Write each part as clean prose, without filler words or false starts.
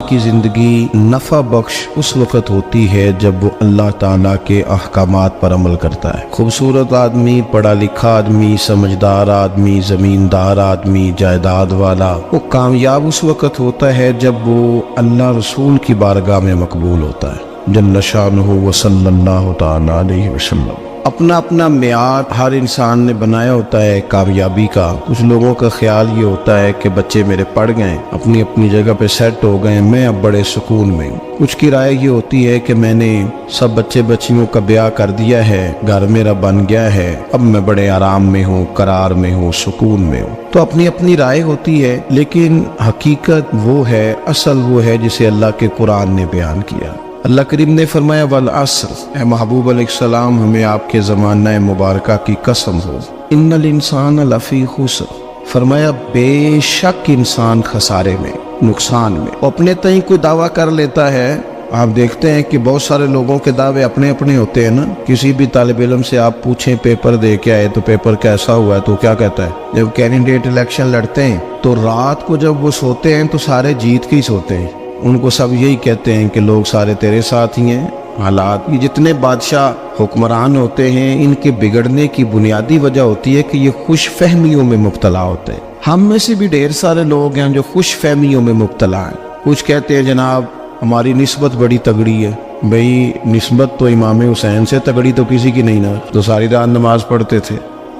کی زندگی نفع بخش اس وقت ہوتی ہے جب وہ اللہ تعالیٰ کے احکامات پر عمل کرتا ہے۔ خوبصورت آدمی، پڑھا لکھا آدمی، سمجھدار آدمی، زمیندار آدمی، جائیداد والا، وہ کامیاب اس وقت ہوتا ہے جب وہ اللہ رسول کی بارگاہ میں مقبول ہوتا ہے جل شانہ و صلی اللہ تعالیٰ علیہ وسلم۔ اپنا اپنا معیار ہر انسان نے بنایا ہوتا ہے کامیابی کا۔ کچھ لوگوں کا خیال یہ ہوتا ہے کہ بچے میرے پڑھ گئے، اپنی اپنی جگہ پہ سیٹ ہو گئے، میں اب بڑے سکون میں ہوں۔ کچھ کی رائے یہ ہوتی ہے کہ میں نے سب بچے بچیوں کا بیاہ کر دیا ہے، گھر میرا بن گیا ہے، اب میں بڑے آرام میں ہوں، قرار میں ہوں، سکون میں ہوں۔ تو اپنی اپنی رائے ہوتی ہے، لیکن حقیقت وہ ہے، اصل وہ ہے جسے اللہ کے قرآن نے بیان کیا۔ اللہ کریم نے فرمایا والعصر، اے محبوب علیہ السلام ہمیں آپ کے زمانہ مبارکہ کی قسم ہو، ان الانسان لفی خسر، فرمایا بے شک انسان خسارے میں، نقصان میں۔ اپنے تئیں کوئی دعویٰ کر لیتا ہے، آپ دیکھتے ہیں کہ بہت سارے لوگوں کے دعوے اپنے اپنے ہوتے ہیں نا۔ کسی بھی طالب علم سے آپ پوچھیں پیپر دے کے آئے تو پیپر کیسا ہوا ہے تو کیا کہتا ہے؟ جب کینڈیڈیٹ الیکشن لڑتے ہیں تو رات کو جب وہ سوتے ہیں تو سارے جیت کے ہی سوتے ہیں، ان کو سب یہی کہتے ہیں کہ لوگ سارے تیرے ساتھ ہی ہیں۔ حالات یہ جتنے بادشاہ حکمران ہوتے ہیں، ان کے بگڑنے کی بنیادی وجہ ہوتی ہے کہ یہ خوش فہمیوں میں مبتلا ہوتے ہیں۔ ہم میں سے بھی ڈھیر سارے لوگ ہیں جو خوش فہمیوں میں مبتلا ہیں۔ کچھ کہتے ہیں جناب ہماری نسبت بڑی تگڑی ہے۔ بھئی نسبت تو امام حسین سے تگڑی تو کسی کی نہیں نا، تو ساری رات نماز پڑھتے تھے،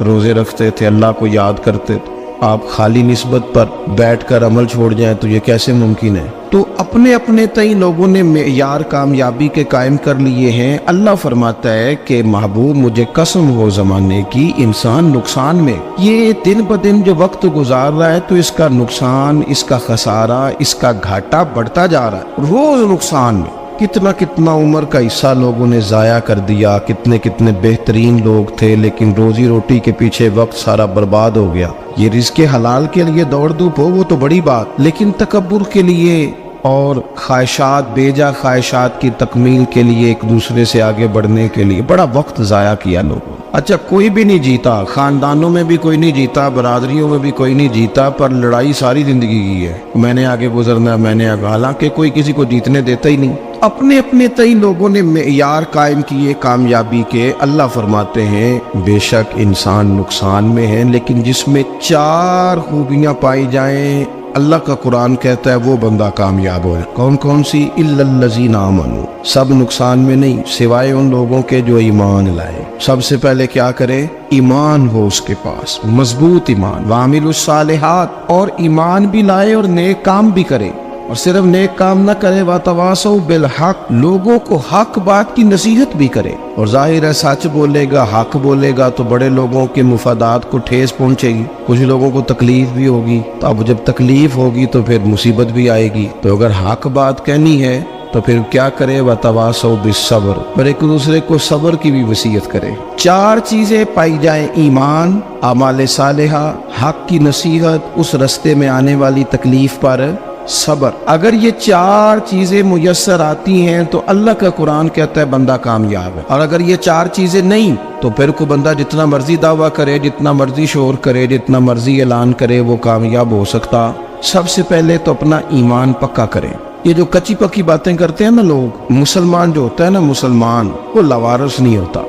روزے رکھتے تھے، اللہ کو یاد کرتے تھے۔ آپ خالی نسبت پر بیٹھ کر عمل چھوڑ جائیں تو یہ کیسے ممکن ہے؟ تو اپنے اپنے تئیں لوگوں نے معیار کامیابی کے قائم کر لیے ہیں۔ اللہ فرماتا ہے کہ محبوب مجھے قسم ہو زمانے کی، انسان نقصان میں۔ یہ دن بدن جو وقت گزار رہا ہے تو اس کا نقصان، اس کا خسارہ، اس کا گھاٹا بڑھتا جا رہا ہے، روز نقصان میں۔ کتنا کتنا عمر کا حصہ لوگوں نے ضائع کر دیا، کتنے کتنے بہترین لوگ تھے لیکن روزی روٹی کے پیچھے وقت سارا برباد ہو گیا۔ یہ رزق حلال کے لیے دوڑ دھوپ ہو وہ تو بڑی بات، لیکن تکبر کے لیے اور خواہشات، بیجا خواہشات کی تکمیل کے لیے، ایک دوسرے سے آگے بڑھنے کے لیے بڑا وقت ضائع کیا لوگوں۔ اچھا کوئی بھی نہیں جیتا، خاندانوں میں بھی کوئی نہیں جیتا، برادریوں میں بھی کوئی نہیں جیتا، پر لڑائی ساری زندگی کی ہے، میں نے آگے گزرنا، میں نے آگے، حالانکہ کوئی کسی کو جیتنے دیتا ہی نہیں۔ اپنے اپنے تئیں لوگوں نے معیار قائم کیے کامیابی کے۔ اللہ فرماتے ہیں بے شک انسان نقصان میں ہے، لیکن جس میں 4 خوبیاں پائی جائیں، اللہ کا قرآن کہتا ہے وہ بندہ کامیاب ہو۔ کون کون سی؟ الا الذین آمنوا، سب نقصان میں نہیں سوائے ان لوگوں کے جو ایمان لائے۔ سب سے پہلے کیا کرے؟ ایمان ہو اس کے پاس، مضبوط ایمان، وعملوا الصالحات، اور ایمان بھی لائے اور نیک کام بھی کرے، اور صرف نیک کام نہ کرے، وَتَوَاصَوْا بِالْحَقِّ، لوگوں کو حق بات کی نصیحت بھی کرے۔ اور ظاہر ہے سچ بولے گا، حق بولے گا تو بڑے لوگوں کے مفادات کو ٹھیس پہنچے گی، کچھ لوگوں کو تکلیف بھی ہوگی، تو اب جب تکلیف ہوگی تو پھر مصیبت بھی آئے گی۔ تو اگر حق بات کہنی ہے تو پھر کیا کرے؟ وَتَوَاصَوْا بِالصَّبْرِ، اور ایک دوسرے کو صبر کی بھی وصیت کرے۔ 4 چیزیں پائی جائیں، ایمان، اعمال صالحہ، حق کی نصیحت، اس رستے میں آنے والی تکلیف پر صبر۔ اگر یہ 4 چیزیں میسر آتی ہیں تو اللہ کا قرآن کہتا ہے بندہ کامیاب ہے۔ اور اگر یہ 4 چیزیں نہیں تو پھر کوئی بندہ جتنا مرضی دعویٰ کرے، جتنا مرضی شور کرے، جتنا مرضی اعلان کرے، وہ کامیاب ہو سکتا۔ سب سے پہلے تو اپنا ایمان پکا کریں۔ یہ جو کچی پکی باتیں کرتے ہیں نا لوگ، مسلمان جو ہوتا ہے نا، مسلمان وہ لاوارث نہیں ہوتا،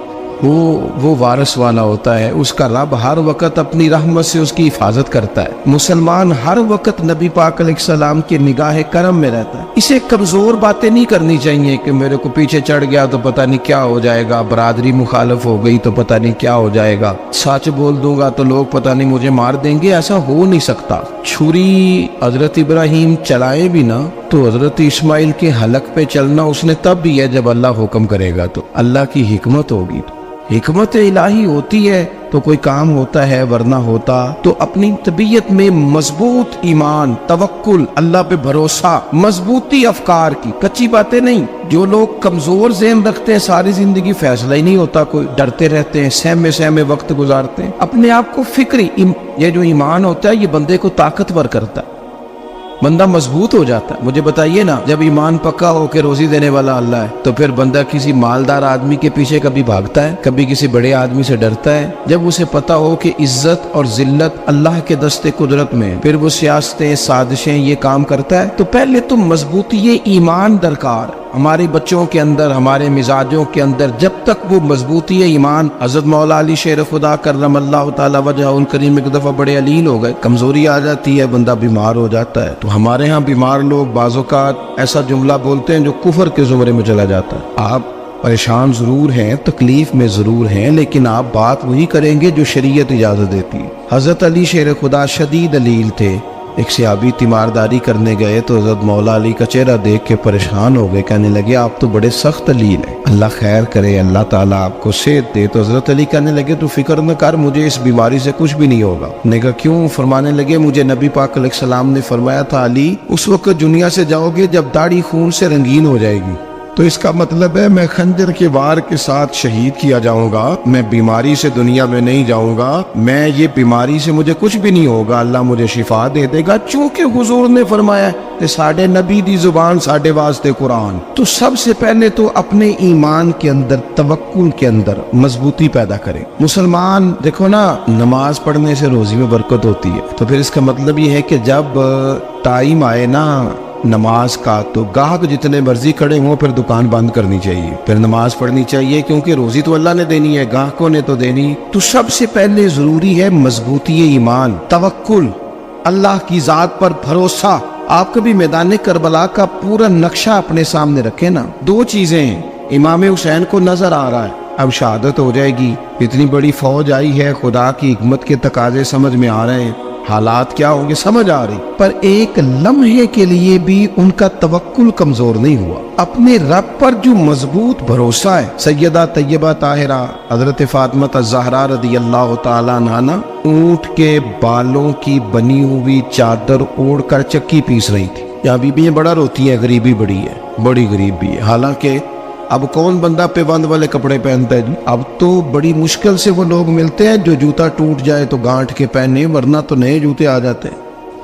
وہ وارث والا ہوتا ہے۔ اس کا رب ہر وقت اپنی رحمت سے اس کی حفاظت کرتا ہے۔ مسلمان ہر وقت نبی پاک علیہ السلام کے نگاہ کرم میں رہتا ہے۔ اسے کمزور باتیں نہیں کرنی چاہیے کہ میرے کو پیچھے چڑھ گیا تو پتہ نہیں کیا ہو جائے گا، برادری مخالف ہو گئی تو پتہ نہیں کیا ہو جائے گا، سچ بول دوں گا تو لوگ پتہ نہیں مجھے مار دیں گے، ایسا ہو نہیں سکتا۔ چھری حضرت ابراہیم چلائے بھی نا تو حضرت اسماعیل کے حلق پہ چلنا اس نے تب بھی ہے جب اللہ حکم کرے گا، تو اللہ کی حکمت ہوگی، حکمت الہی ہوتی ہے تو کوئی کام ہوتا ہے، ورنہ ہوتا تو اپنی طبیعت میں مضبوط ایمان، توکل، اللہ پہ بھروسہ، مضبوطی افکار کی، کچی باتیں نہیں۔ جو لوگ کمزور ذہن رکھتے ہیں ساری زندگی فیصلہ ہی نہیں ہوتا، کوئی ڈرتے رہتے ہیں، سہمے سہمے وقت گزارتے ہیں، اپنے آپ کو فکری۔ یہ جو ایمان ہوتا ہے یہ بندے کو طاقتور کرتا ہے۔ بندہ مضبوط ہو جاتا ہے. مجھے بتائیے نا، جب ایمان پکا ہو کہ روزی دینے والا اللہ ہے تو پھر بندہ کسی مالدار آدمی کے پیچھے کبھی بھاگتا ہے، کبھی کسی بڑے آدمی سے ڈرتا ہے؟ جب اسے پتا ہو کہ عزت اور ذلت اللہ کے دست قدرت میں، پھر وہ سیاستیں، سازشیں یہ کام کرتا ہے. تو پہلے تو مضبوطی ایمان درکار. ہمارے بچوں کے اندر، ہمارے مزاجوں کے اندر جب تک وہ مضبوطی ایمان، حضرت مولا علی شیر خدا کرم اللہ تعالی وجہ ان کریم ایک دفعہ بڑے علیل ہو گئے، کمزوری آ جاتی ہے، بندہ بیمار ہو جاتا ہے. تو ہمارے ہاں بیمار لوگ بعض اوقات ایسا جملہ بولتے ہیں جو کفر کے زمرے میں چلا جاتا ہے. آپ پریشان ضرور ہیں، تکلیف میں ضرور ہیں، لیکن آپ بات وہی کریں گے جو شریعت اجازت دیتی ہے. حضرت علی شیر خدا شدید علیل تھے. ایک صحابی تیمارداری کرنے گئے تو حضرت مولا علی کا چہرہ دیکھ کے پریشان ہو گئے، کہنے لگے آپ تو بڑے سخت علیل ہیں، اللہ خیر کرے، اللہ تعالیٰ آپ کو صحت دے. تو حضرت علی کہنے لگے تو فکر نہ کر، مجھے اس بیماری سے کچھ بھی نہیں ہوگا. نے کہا کیوں؟ فرمانے لگے مجھے نبی پاک علیہ السلام نے فرمایا تھا علی اس وقت دنیا سے جاؤ گے جب داڑھی خون سے رنگین ہو جائے گی، تو اس کا مطلب ہے میں خنجر کے وار کے ساتھ شہید کیا جاؤں گا، میں بیماری سے دنیا میں نہیں جاؤں گا، میں یہ بیماری سے مجھے کچھ بھی نہیں ہوگا، اللہ مجھے شفا دے دے گا. چونکہ حضور نے فرمایا کہ ساڑھے نبی دی زبان ساڑھے واسطے قرآن. تو سب سے پہلے تو اپنے ایمان کے اندر، توکل کے اندر مضبوطی پیدا کریں. مسلمان دیکھو نا، نماز پڑھنے سے روزی میں برکت ہوتی ہے، تو پھر اس کا مطلب یہ ہے کہ جب ٹائم آئے نا نماز کا تو گاہک جتنے مرضی کھڑے ہوں پھر دکان بند کرنی چاہیے، پھر نماز پڑھنی چاہیے، کیونکہ روزی تو اللہ نے دینی ہے، گاہکوں نے تو دینی. تو سب سے پہلے ضروری ہے مضبوطی ایمان، توکل، اللہ کی ذات پر بھروسہ. آپ کبھی میدان کربلا کا پورا نقشہ اپنے سامنے رکھیں نا، دو چیزیں ہیں. امام حسین کو نظر آ رہا ہے اب شہادت ہو جائے گی، اتنی بڑی فوج آئی ہے، خدا کی حکمت کے تقاضے سمجھ میں آ رہے ہیں، حالات کیا ہوں گے سمجھ آ رہی، پر ایک لمحے کے لیے بھی ان کا توکل کمزور نہیں ہوا. اپنے رب پر جو مضبوط بھروسہ ہے. سیدہ طیبہ طاہرہ حضرت فاطمہ الزہرا رضی اللہ تعالیٰ عنہا اونٹ کے بالوں کی بنی ہوئی چادر اوڑھ کر چکی پیس رہی تھی. یہاں بیویاں بڑا روتی ہیں، غریبی بڑی ہے، بڑی غریب بھی ہے. حالانکہ اب کون بندہ پیبند والے کپڑے پہنتا ہے جی؟ اب تو بڑی مشکل سے وہ لوگ ملتے ہیں جو جوتا ٹوٹ جائے تو گانٹھ کے پہنے، ورنہ تو نئے جوتے آ جاتے ہیں.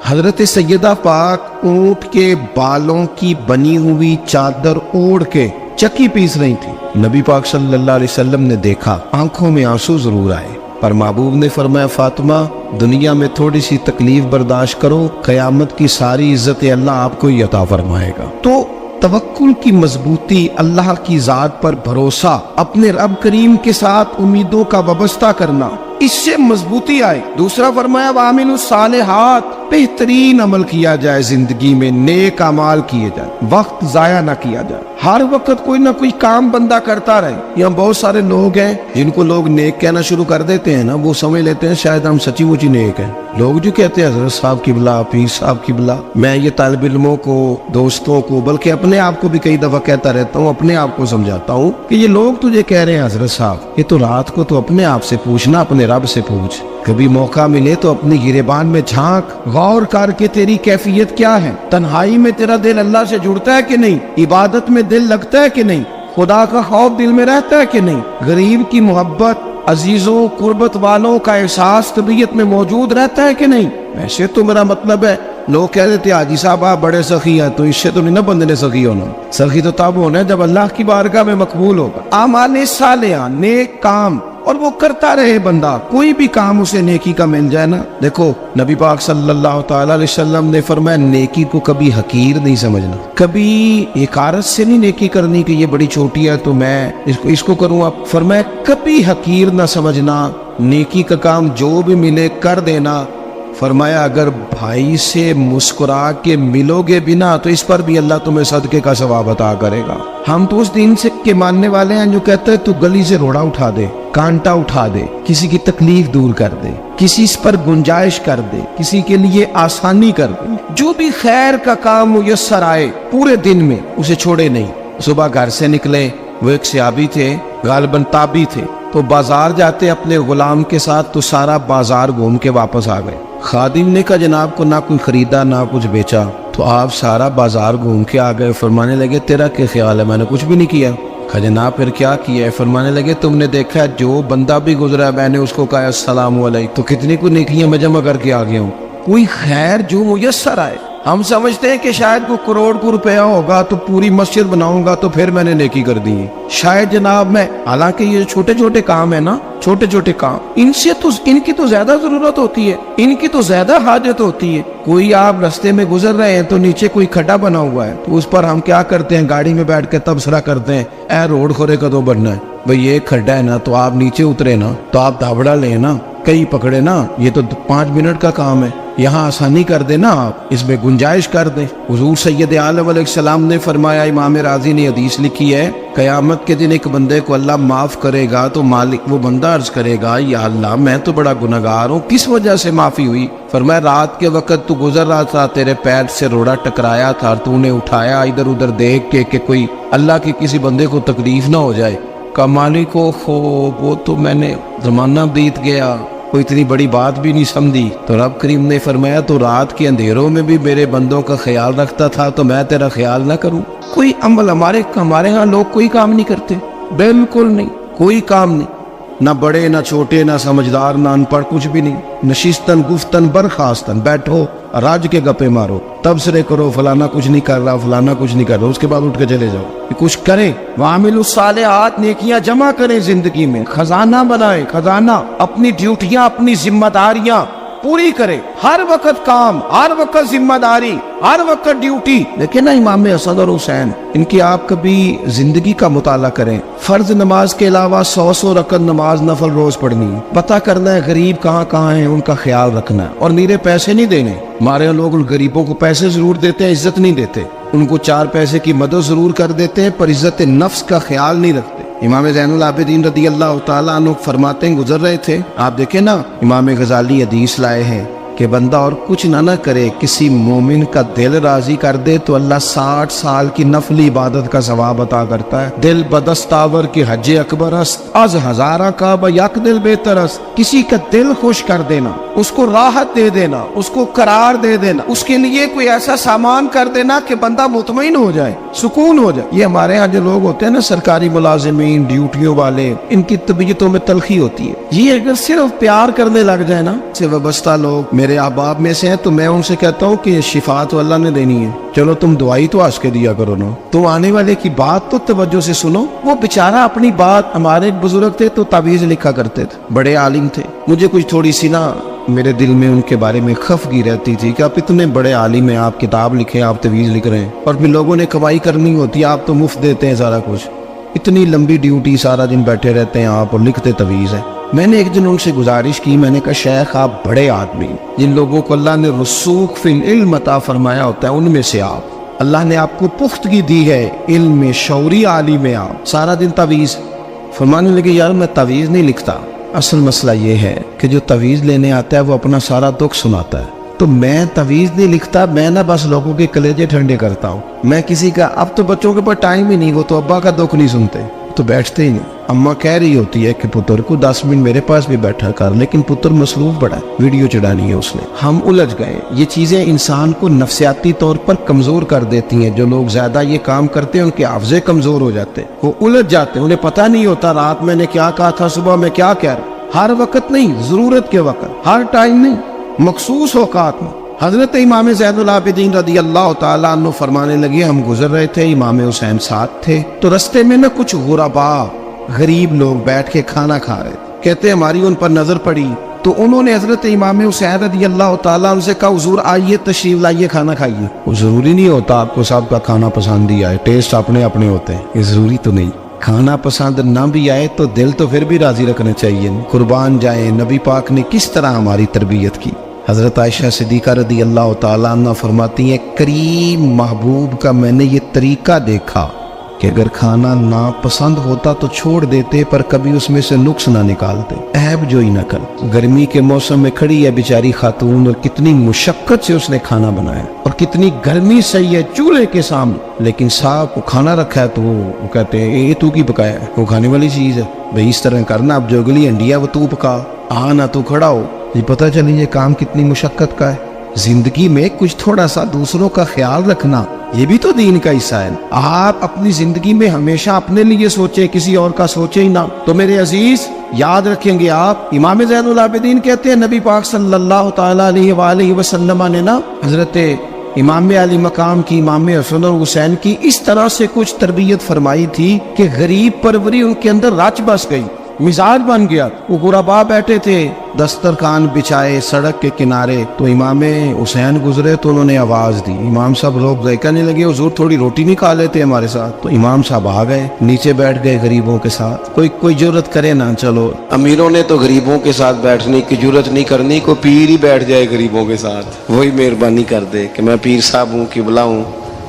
حضرت سیدہ پاک اونٹ کے بالوں کی بنی ہوئی چادر اوڑھ کے چکی پیس رہی تھی. نبی پاک صلی اللہ علیہ وسلم نے دیکھا، آنکھوں میں آنسو ضرور آئے، پر محبوب نے فرمایا فاطمہ دنیا میں تھوڑی سی تکلیف برداشت کرو، قیامت کی ساری عزت اللہ آپ کو ہی عطا فرمائے گا. تو توکل کی مضبوطی، اللہ کی ذات پر بھروسہ، اپنے رب کریم کے ساتھ امیدوں کا وابستہ کرنا، اس سے مضبوطی آئے. دوسرا فرمایا وَعَمِلُوا الصَّالِحَاتِ، بہترین عمل کیا جائے، زندگی میں نیک اعمال کیے جائیں، وقت ضائع نہ کیا جائے، ہر وقت کوئی نہ کوئی کام بندہ کرتا رہے. یہاں بہت سارے لوگ ہیں جن کو لوگ نیک کہنا شروع کر دیتے ہیں نا، وہ سمجھ لیتے ہیں شاید ہم سچی مچی نیک ہیں. لوگ جو کہتے ہیں حضرت صاحب کی بلا، پیر صاحب کی بلا، میں یہ طالب علموں کو، دوستوں کو، بلکہ اپنے آپ کو بھی کئی دفعہ کہتا رہتا ہوں، اپنے آپ کو سمجھاتا ہوں کہ یہ لوگ تجھے کہہ رہے ہیں حضرت صاحب، یہ تو رات کو تو اپنے آپ سے پوچھنا، اپنے رب سے پوچھ. کبھی موقع ملے تو اپنی گریبان میں جھانک، غور کر کے تیری کیفیت کیا ہے. تنہائی میں تیرا دل اللہ سے جڑتا ہے کہ نہیں؟ عبادت میں دل لگتا ہے کہ نہیں؟ خدا کا خوف دل میں رہتا ہے کہ نہیں؟ غریب کی محبت، عزیزوں قربت والوں کا احساس طبیعت میں موجود رہتا ہے کہ نہیں؟ ویسے تو میرا مطلب ہے، لوگ کہہ دیتے حاجی صاحب آپ بڑے سخی ہیں، تو اس سے تو نہیں نا بندے نے سخی ہونا. سخی تو تب ہونا ہے جب اللہ کی بارگاہ میں مقبول ہوگا. اعمال صالحہ، نیک کام، اور وہ کرتا رہے بندہ، کوئی بھی کام اسے نیکی کا مل جائے نا. دیکھو نبی پاک صلی اللہ تعالی علیہ وسلم نے فرمایا نیکی کو کبھی حقیر نہیں سمجھنا، کبھی حقارت سے نہیں نیکی کرنی کہ یہ بڑی چھوٹی ہے تو میں اس کو کروں. اب فرمایا کبھی حقیر نہ سمجھنا، نیکی کا کام جو بھی ملے کر دینا. فرمایا اگر بھائی سے مسکرا کے ملو گے بھی نا تو اس پر بھی اللہ تمہیں صدقے کا ثواب عطا کرے گا. ہم تو اس دین سے کے ماننے والے ہیں جو کہتے ہیں تو گلی سے روڑا اٹھا دے، کانٹا اٹھا دے، کسی کی تکلیف دور کر دے، کسی پر گنجائش کر دے، کسی کے لیے آسانی کر دے. جو بھی خیر کا کام میسر آئے پورے دن میں اسے چھوڑے نہیں. صبح گھر سے نکلے، وہ ایک صحابی تھے، غالباً تابعی تھے، تو بازار جاتے اپنے غلام کے ساتھ تو سارا بازار گھوم کے واپس آ گئے. خادم نے کہا جناب کو نہ کوئی خریدا نہ کچھ بیچا، تو آپ سارا بازار گھوم کے آ گئے. فرمانے لگے تیرا کیا خیال ہے؟ میں نے کچھ بھی نہیں کیا. کہا جناب پھر کیا کیا ہے؟ فرمانے لگے تم نے دیکھا جو بندہ بھی گزرا میں نے اس کو کہا السلام علیکم، تو کتنی کو نیکیاں میں جمع کر کے آ گیا ہوں. کوئی خیر جو میسر آئے. ہم سمجھتے ہیں کہ شاید کوئی کروڑ کو روپیہ ہوگا تو پوری مسجد بناؤں گا تو پھر میں نے نیکی کر دی ہے، شاید جناب میں، حالانکہ یہ چھوٹے چھوٹے کام ہے نا، چھوٹے چھوٹے کام، ان کی تو زیادہ ضرورت ہوتی ہے، ان کی تو زیادہ حاجت ہوتی ہے۔ کوئی آپ رستے میں گزر رہے ہیں تو نیچے کوئی کھڈا بنا ہوا ہے تو اس پر ہم کیا کرتے ہیں، گاڑی میں بیٹھ کے تبصرہ کرتے ہیں، اے روڈ کھورے کدو بننا ہے، بھئی یہ کھڈا ہے نا، تو آپ نیچے اترے نا، تو آپ دھابڑا لیں نا، کئی پکڑے نا، یہ تو 5 منٹ کا کام ہے، یہاں آسانی کر دیں نا، آپ اس میں گنجائش کر دیں۔ حضور سید عالم علیہ السلام نے فرمایا، امام راضی نے حدیث لکھی ہے، قیامت کے دن ایک بندے کو اللہ معاف کرے گا تو مالک وہ بندہ عرض کرے گا، یا اللہ میں تو بڑا گنہگار ہوں، کس وجہ سے معافی ہوئی؟ فرمایا رات کے وقت تو گزر رہا تھا، تیرے پیر سے روڑا ٹکرایا تھا، تو نے اٹھایا ادھر ادھر دیکھ کے کہ کوئی اللہ کے کسی بندے کو تکلیف نہ ہو جائے، کہ مالک کو وہ تو میں نے زمانہ بیت گیا، کوئی اتنی بڑی بات بھی نہیں سمجھی، تو رب کریم نے فرمایا تو رات کے اندھیروں میں بھی میرے بندوں کا خیال رکھتا تھا تو میں تیرا خیال نہ کروں؟ کوئی عمل ہمارے ہاں لوگ کوئی کام نہیں کرتے، بالکل نہیں، کوئی کام نہیں، نہ بڑے نہ چھوٹے نہ سمجھدار نہ ان پڑھ، کچھ بھی نہیں، نشستن گفتن برخاستن، بیٹھو راج کے گپے مارو، تبصرے کرو، فلانا کچھ نہیں کر رہا، فلانا کچھ نہیں کر رہا، اس کے بعد اٹھ کے چلے جاؤ، کچھ کریں، وعاملوا الصالحات، نیکیاں جمع کریں زندگی میں، خزانہ بنائیں، خزانہ، اپنی ڈیوٹیاں اپنی ذمہ داریاں پوری کریں، ہر وقت کام، ہر وقت ذمہ داری، ہر وقت ڈیوٹی۔ دیکھیں نا امام حسن اور حسین، ان کی آپ کبھی زندگی کا مطالعہ کریں، فرض نماز کے علاوہ 100 رکعت نماز نفل روز پڑھنی ہے، پتہ کرنا ہے غریب کہاں کہاں ہیں، ان کا خیال رکھنا ہے، اور نیرے پیسے نہیں دینے۔ ہمارے لوگ غریبوں کو پیسے ضرور دیتے ہیں، عزت نہیں دیتے، ان کو 4 پیسے کی مدد ضرور کر دیتے ہیں، پر عزت نفس کا خیال نہیں رکھتے۔ امام زین العابدین رضی اللہ تعالیٰ عنہ فرماتے ہیں، گزر رہے تھے، آپ دیکھیں نا، امام غزالی حدیث لائے ہیں کہ بندہ اور کچھ نہ کرے، کسی مومن کا دل راضی کر دے تو اللہ 60 سال کی نفلی عبادت کا ثواب عطا کرتا ہے۔ دل بدستاور کی حج اکبر است، از ہزارہ کعبہ یک دل بہتر است۔ کسی کا دل خوش کر دینا، اس کو راحت دے دینا، اس کو قرار دے دینا، اس کے لیے کوئی ایسا سامان کر دینا کہ بندہ مطمئن ہو جائے، سکون ہو جائے۔ یہ ہمارے ہاں جو لوگ ہوتے ہیں نا، سرکاری ملازمین، ڈیوٹیوں والے، ان کی طبیعتوں میں تلخی ہوتی ہے۔ یہ اگر صرف پیار کرنے لگ جائے نا، سے وابستہ لوگ میرے احباب میں سے ہیں، تو میں ان سے کہتا ہوں کہ شفا تو اللہ نے دینی ہے، چلو تم دعائی تو آج کے دیا کرو نا، تم آنے والے کی بات تو توجہ سے سنو۔ وہ بیچارہ اپنی بات، ہمارے ایک بزرگ تھے تو تعویذ لکھا کرتے تھے، بڑے عالم تھے، مجھے کچھ تھوڑی سی نا میرے دل میں ان کے بارے میں خفگی رہتی تھی کہ آپ اتنے بڑے عالم ہیں، آپ کتاب لکھیں، آپ تعویذ لکھ رہے ہیں، اور پھر لوگوں نے کمائی کرنی ہوتی ہے، آپ تو مفت دیتے ہیں سارا کچھ، اتنی لمبی ڈیوٹی، سارا دن بیٹھے رہتے ہیں آپ اور لکھتے تعویذ ہے۔ میں نے ایک دن ان سے گزارش کی، میں نے کہا شیخ آپ بڑے آدمی، جن لوگوں کو اللہ نے رسوخ فی العلم عطا فرمایا ہوتا ہے، ان میں سے آپ، اللہ نے آپ کو پختگی دی ہے، علم میں شعوری عالم میں، آپ سارا دن تعویذ۔ فرمانے لگے یار میں تعویذ نہیں لکھتا، اصل مسئلہ یہ ہے کہ جو تعویذ لینے آتا ہے وہ اپنا سارا دکھ سناتا ہے، تو میں تعویذ نہیں لکھتا، میں نہ بس لوگوں کے کلیجے ٹھنڈے کرتا ہوں، میں کسی کا، اب تو بچوں کے پاس ٹائم ہی نہیں، وہ تو ابا کا دکھ نہیں سنتے، تو بیٹھتے ہی نہیں۔ اماں کہہ رہی ہوتی ہے کہ پتر کو 10 منٹ میرے پاس بھی بیٹھا کر، لیکن پتر مصروف بڑا ہے، ویڈیو چڑھانی ہے اس نے۔ ہم الجھ گئے، یہ چیزیں انسان کو نفسیاتی طور پر کمزور کر دیتی ہیں، جو لوگ زیادہ یہ کام کرتے ہیں ان کے حافظے کمزور ہو جاتے ہیں، وہ الجھ جاتے ہیں، انہیں پتہ نہیں ہوتا رات میں نے کیا کہا تھا، صبح میں کیا کہہ رہا۔ ہر وقت نہیں، ضرورت کے وقت، ہر ٹائم نہیں، مخصوص اوقات میں۔ حضرت امام زین العابدین رضی اللہ تعالیٰ عنہ فرمانے لگے، ہم گزر رہے تھے، امام حسین ساتھ تھے، تو رستے میں نہ کچھ غربا، غریب لوگ بیٹھ کے کھانا کھا رہے تھے، کہتے ہماری ان پر نظر پڑی تو انہوں نے حضرت امام حسین رضی اللہ تعالیٰ عنہ سے کہا حضور آئیے، تشریف لائیے، کھانا کھائیے۔ وہ ضروری نہیں ہوتا آپ کو سب کا کھانا پسند ہی آئے، ٹیسٹ اپنے اپنے ہوتے ہیں، یہ ضروری تو نہیں۔ کھانا پسند نہ بھی آئے تو دل تو پھر بھی راضی رکھنا چاہیے۔ قربان جائیں، نبی پاک نے کس طرح ہماری تربیت کی۔ حضرت عائشہ صدیقہ رضی اللہ تعالیٰ عنہ فرماتی ہیں، کریم محبوب کا میں نے یہ طریقہ دیکھا کہ اگر کھانا ناپسند ہوتا تو چھوڑ دیتے، پر کبھی اس میں سے نقص نہ نکالتے، عیب جوئی نہ کر۔ گرمی کے موسم میں کھڑی ہے بیچاری خاتون، اور کتنی مشقت سے اس نے کھانا بنایا، اور کتنی گرمی صحیح ہے چولہے کے سامنے، لیکن صاحب کو کھانا رکھا ہے تو وہ کہتے ہیں یہ تو کی پکایا ہے، وہ کھانے والی چیز ہے، بھئی اس طرح کرنا، اب جو اگلی ہنڈی ہے وہ تو پکا، آنا تو کھڑا ہو۔ یہ پتہ چلی یہ کام کتنی مشقت کا ہے۔ زندگی میں کچھ تھوڑا سا دوسروں کا خیال رکھنا، یہ بھی تو دین کا حصہ ہے۔ آپ اپنی زندگی میں ہمیشہ اپنے لیے سوچیں، کسی اور کا سوچیں ہی نہ۔ تو میرے عزیز یاد رکھیں گے آپ، امام زین العابدین کہتے ہیں نبی پاک صلی اللہ تعالیٰ علیہ وآلہ وسلم نے نا حضرت امام علی مقام کی، امام حسن اور حسین کی اس طرح سے کچھ تربیت فرمائی تھی کہ غریب پروری ان کے اندر رچ بس گئی، مزاج بن گیا۔ وہ غربا بیٹھے تھے دسترخوان بچھائے سڑک کے کنارے، تو امام حسین گزرے تو انہوں نے آواز دی، امام صاحب لوگ ذائقہ نہیں لگے، حضور تھوڑی روٹی نہیں کھا لیتے ہمارے ساتھ؟ تو امام صاحب آ گئے، نیچے بیٹھ گئے غریبوں کے ساتھ۔ کوئی جرت کرے نا، چلو امیروں نے تو غریبوں کے ساتھ بیٹھنے کی جرت نہیں کرنی، کوئی پیر ہی بیٹھ جائے غریبوں کے ساتھ، وہی مہربانی کر دے کہ میں پیر صاحب ہوں، قبلہ ہوں،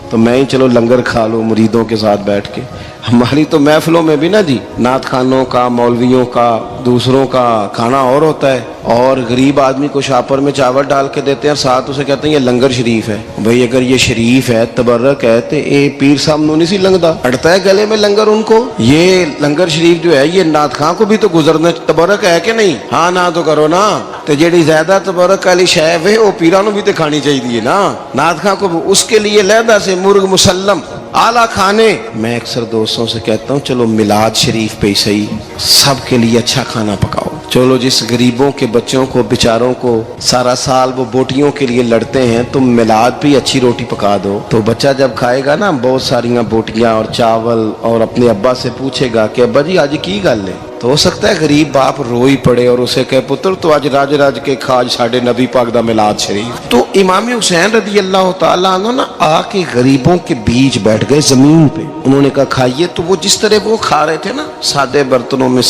تو میں ہی چلو لنگر کھا لوں مریدوں کے ساتھ بیٹھ کے۔ ہماری تو محفلوں میں بھی نا جی، نعت خانوں کا، مولویوں کا، دوسروں کا کھانا اور ہوتا ہے، اور غریب آدمی کو شاپر میں چاول ڈال کے دیتے ہیں، ساتھ اسے کہتے ہیں یہ لنگر شریف ہے۔ بھئی اگر یہ شریف ہے، تبرک ہے، تو اے پیر صاحب نو نہیں سی لنگدا، اڑتا ہے گلے میں لنگر ان کو۔ یہ لنگر شریف جو ہے یہ نعت خان کو بھی تو گزرنا، تبرک ہے کہ نہیں؟ ہاں نہ تو کرو نا، تو جیڑی زیادہ تبرک والی شے ہے وہ پیراں نو بھی تو کھانی چاہیے نا، نعت خان کو اس کے لیے علیحدہ سے مرغ مسلم اعلیٰ کھانے۔ میں اکثر دوستوں سے کہتا ہوں چلو میلاد شریف پہ صحیح سب کے لیے اچھا کھانا پکاؤ، چلو جس غریبوں کے بچوں کو بیچاروں کو سارا سال وہ بوٹیوں کے لیے لڑتے ہیں، تم میلاد پہ اچھی روٹی پکا دو، تو بچہ جب کھائے گا نا بہت ساریاں بوٹیاں اور چاول، اور اپنے ابا سے پوچھے گا کہ ابا جی آج کی گل ہے، تو ہو سکتا ہے غریب باپ روئی پڑے اور اسے کہے پتر تو آج راج راج کے کھاج ساڑھے نبی پاک دا میلاد شریف۔ تو امام حسین رضی اللہ تعالیٰ عنہ نا آ کے غریبوں کے بیچ بیٹھ گئے زمین پہ، انہوں نے کہا کھائیے، تو وہ جس طرح وہ کھا رہے تھے نا سادے برتنوں میں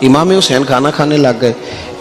امام حسین کھانا کھانے لگ گئے۔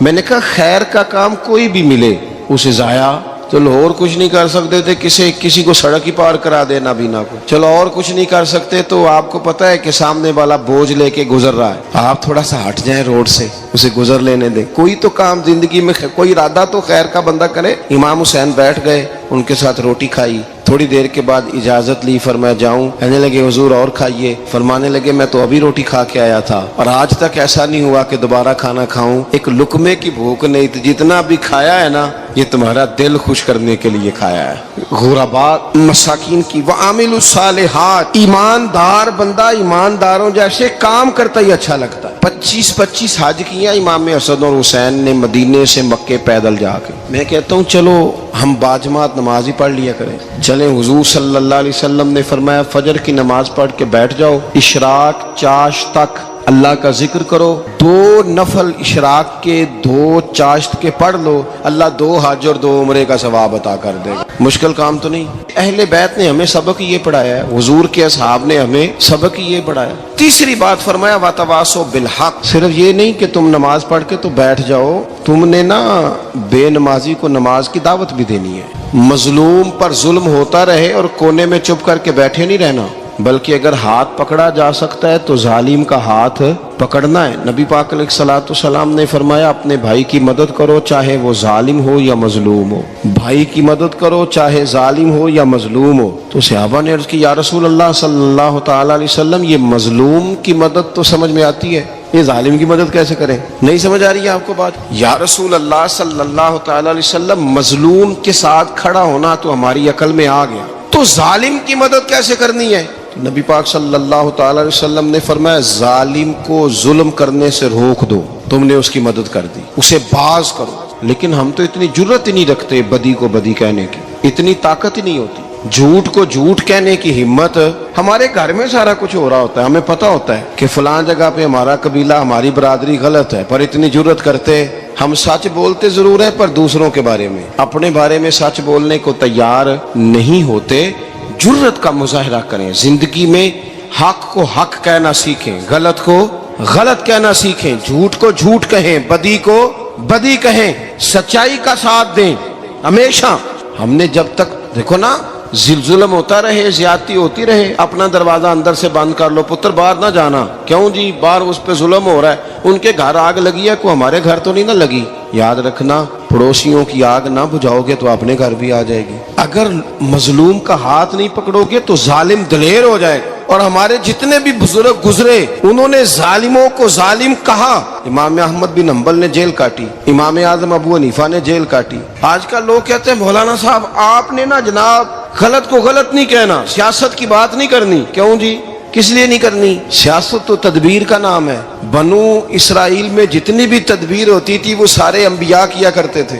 میں نے کہا خیر کا کام کوئی بھی ملے اسے ضائع، چلو اور کچھ نہیں کر سکتے تھے، کسی کو سڑک ہی پار کرا دے نابینا کو، چلو اور کچھ نہیں کر سکتے تو آپ کو پتا ہے کہ سامنے والا بوجھ لے کے گزر رہا ہے، آپ تھوڑا سا ہٹ جائیں روڈ سے، اسے گزر لینے دیں، کوئی تو کام زندگی میں کوئی ارادہ تو خیر کا بندہ کرے۔ امام حسین بیٹھ گئے، ان کے ساتھ روٹی کھائی، تھوڑی دیر کے بعد اجازت لی، فرمایا جاؤں؟ کہنے لگے حضور اور کھائیے، فرمانے لگے میں تو ابھی روٹی کھا کے آیا تھا اور آج تک ایسا نہیں ہوا کہ دوبارہ کھانا کھاؤں، ایک لقمے کی بھوک نہیں تھی، جتنا بھی کھایا ہے نا یہ تمہارا دل خوش کرنے کے لیے کھایا ہے۔ غربا مساکین کی وعامل الصالحات، ایماندار بندہ ایمانداروں جیسے کام کرتا ہی اچھا لگتا ہے۔ 25 حج کیا امام حسن اور حسین نے مدینے سے مکے پیدل جا کے۔ میں کہتا ہوں چلو ہم باجماعت نماز ہی پڑھ لیا کریں، چلیں حضور صلی اللہ علیہ وسلم نے فرمایا فجر کی نماز پڑھ کے بیٹھ جاؤ، اشراق چاشت تک اللہ کا ذکر کرو، 2 نفل اشراق کے 2 چاشت کے پڑھ لو، اللہ 2 حج اور 2 عمرے کا ثواب عطا کر دے گا۔ مشکل کام تو نہیں۔ اہل بیت نے ہمیں سبق یہ پڑھایا ہے، حضور کے اصحاب نے ہمیں سبق یہ پڑھایا۔ تیسری بات فرمایا وَتَوَاصَوْا بِالْحَقِّ، صرف یہ نہیں کہ تم نماز پڑھ کے تو بیٹھ جاؤ، تم نے نا بے نمازی کو نماز کی دعوت بھی دینی ہے، مظلوم پر ظلم ہوتا رہے اور کونے میں چپ کر کے بیٹھے نہیں رہنا، بلکہ اگر ہاتھ پکڑا جا سکتا ہے تو ظالم کا ہاتھ پکڑنا ہے۔ نبی پاک علیہ الصلوۃ والسلام نے فرمایا اپنے بھائی کی مدد کرو چاہے وہ ظالم ہو یا مظلوم ہو، بھائی کی مدد کرو چاہے ظالم ہو یا مظلوم ہو۔ تو صحابہ نے عرض کی یا رسول اللہ صلی اللہ تعالی علیہ وسلم یہ مظلوم کی مدد تو سمجھ میں آتی ہے، یہ ظالم کی مدد کیسے کریں؟ نہیں سمجھ آ رہی ہے آپ کو بات؟ یا رسول اللہ صلی اللہ تعالی علیہ وسلم مظلوم کے ساتھ کھڑا ہونا تو ہماری عقل میں آ گیا، تو ظالم کی مدد کیسے کرنی ہے؟ نبی پاک صلی اللہ تعالی علیہ وسلم نے فرمایا ظالم کو ظلم کرنے سے روک دو، تم نے اس کی مدد کر دی، اسے باز کرو۔ لیکن ہم تو اتنی جرت ہی نہیں رکھتے بدی کو بدی کہنے کی، اتنی طاقت ہی نہیں ہوتی، جھوٹ کو جھوٹ کہنے کی ہمت۔ ہمارے گھر میں سارا کچھ ہو رہا ہوتا ہے، ہمیں پتہ ہوتا ہے کہ فلاں جگہ پہ ہمارا قبیلہ ہماری برادری غلط ہے، پر اتنی جرت کرتے ہم سچ بولتے ضرور ہیں پر دوسروں کے بارے میں، اپنے بارے میں سچ بولنے کو تیار نہیں ہوتے۔ جرت کا مظاہرہ کریں، زندگی میں حق کو حق کہنا سیکھیں، غلط کو غلط کہنا سیکھیں، جھوٹ کو جھوٹ کہیں، بدی کو بدی کہیں، سچائی کا ساتھ دیں ہمیشہ۔ ہم نے جب تک دیکھو نا ظلم ہوتا رہے، زیادتی ہوتی رہے، اپنا دروازہ اندر سے بند کر لو، پتر باہر نہ جانا، کیوں جی باہر اس پہ ظلم ہو رہا ہے، ان کے گھر آگ لگی ہے، کوئی ہمارے گھر تو نہیں نہ لگی۔ یاد رکھنا پڑوسیوں کی آگ نہ بجھاؤ گے تو اپنے گھر بھی آ جائے گی۔ اگر مظلوم کا ہاتھ نہیں پکڑو گے تو ظالم دلیر ہو جائے گا، اور ہمارے جتنے بھی بزرگ گزرے انہوں نے ظالموں کو ظالم کہا۔ امام احمد بن حنبل نے جیل کاٹی، امام اعظم ابو حنیفہ نے جیل کاٹی۔ آج کل لوگ کہتے ہیں مولانا صاحب آپ نے نا جناب غلط کو غلط نہیں کہنا، سیاست کی بات نہیں کرنی۔ کیوں جی؟ کس لیے نہیں کرنی؟ سیاست تو تدبیر کا نام ہے۔ بنو اسرائیل میں جتنی بھی تدبیر ہوتی تھی وہ سارے انبیاء کیا کرتے تھے۔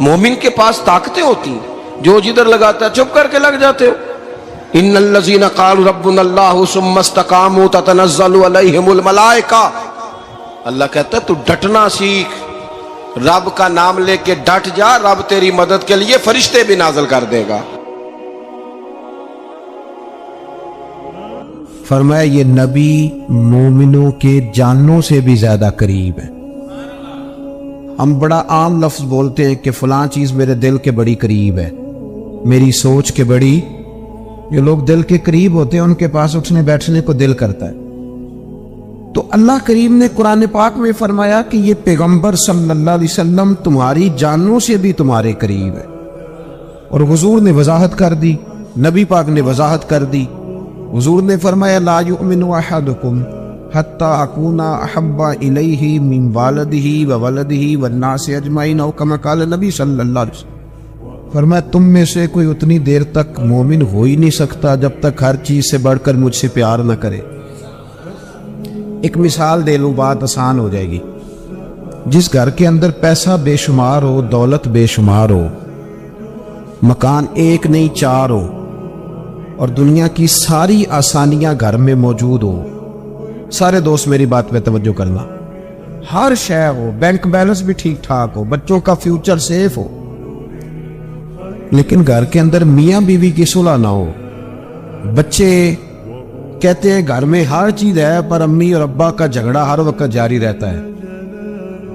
مومن کے پاس طاقتیں ہوتی ہیں، جو جدھر لگاتا ہے چپ کر کے لگ جاتے ہو. ان الذین قالوا ربنا اللہ ثم استقاموا تتنزل علیہم الملائکہ. اللہ کہتا ہے تو ڈٹنا سیکھ، رب کا نام لے کے ڈٹ جا، رب تیری مدد کے لیے فرشتے بھی نازل کر دے گا. فرمایا یہ نبی مومنوں کے جانوں سے بھی زیادہ قریب ہے. ہم بڑا عام لفظ بولتے ہیں کہ فلاں چیز میرے دل کے بڑی قریب ہے، میری سوچ کے بڑی. جو لوگ دل کے قریب ہوتے ہیں ان کے پاس اٹھنے بیٹھنے کو دل کرتا ہے. تو اللہ کریم نے قرآن پاک میں فرمایا کہ یہ پیغمبر صلی اللہ علیہ وسلم تمہاری جانوں سے بھی تمہارے قریب ہے. اور حضور نے وضاحت کر دی، نبی پاک نے وضاحت کر دی. حضور نے فرمایا لا یؤمن احدکم حتی اکون احب الیہ من والدہ وولدہ والناس اجمعین، او کما قال نبی صلی اللہ علیہ وسلم. فرمایا تم میں سے کوئی اتنی دیر تک مومن ہو ہی نہیں سکتا جب تک ہر چیز سے بڑھ کر مجھ سے پیار نہ کرے. ایک مثال دے لوں، بات آسان ہو جائے گی. جس گھر کے اندر پیسہ بے شمار ہو، دولت بے شمار ہو، مکان ایک نہیں چار ہو، اور دنیا کی ساری آسانیاں گھر میں موجود ہو، سارے دوست میری بات پہ توجہ کرنا، ہر شے ہو، بینک بیلنس بھی ٹھیک ٹھاک ہو، بچوں کا فیوچر سیف ہو، لیکن گھر کے اندر میاں بیوی کی صلح نہ ہو. بچے کہتے ہیں گھر میں ہر چیز ہے پر امی اور ابا کا جھگڑا ہر وقت جاری رہتا ہے.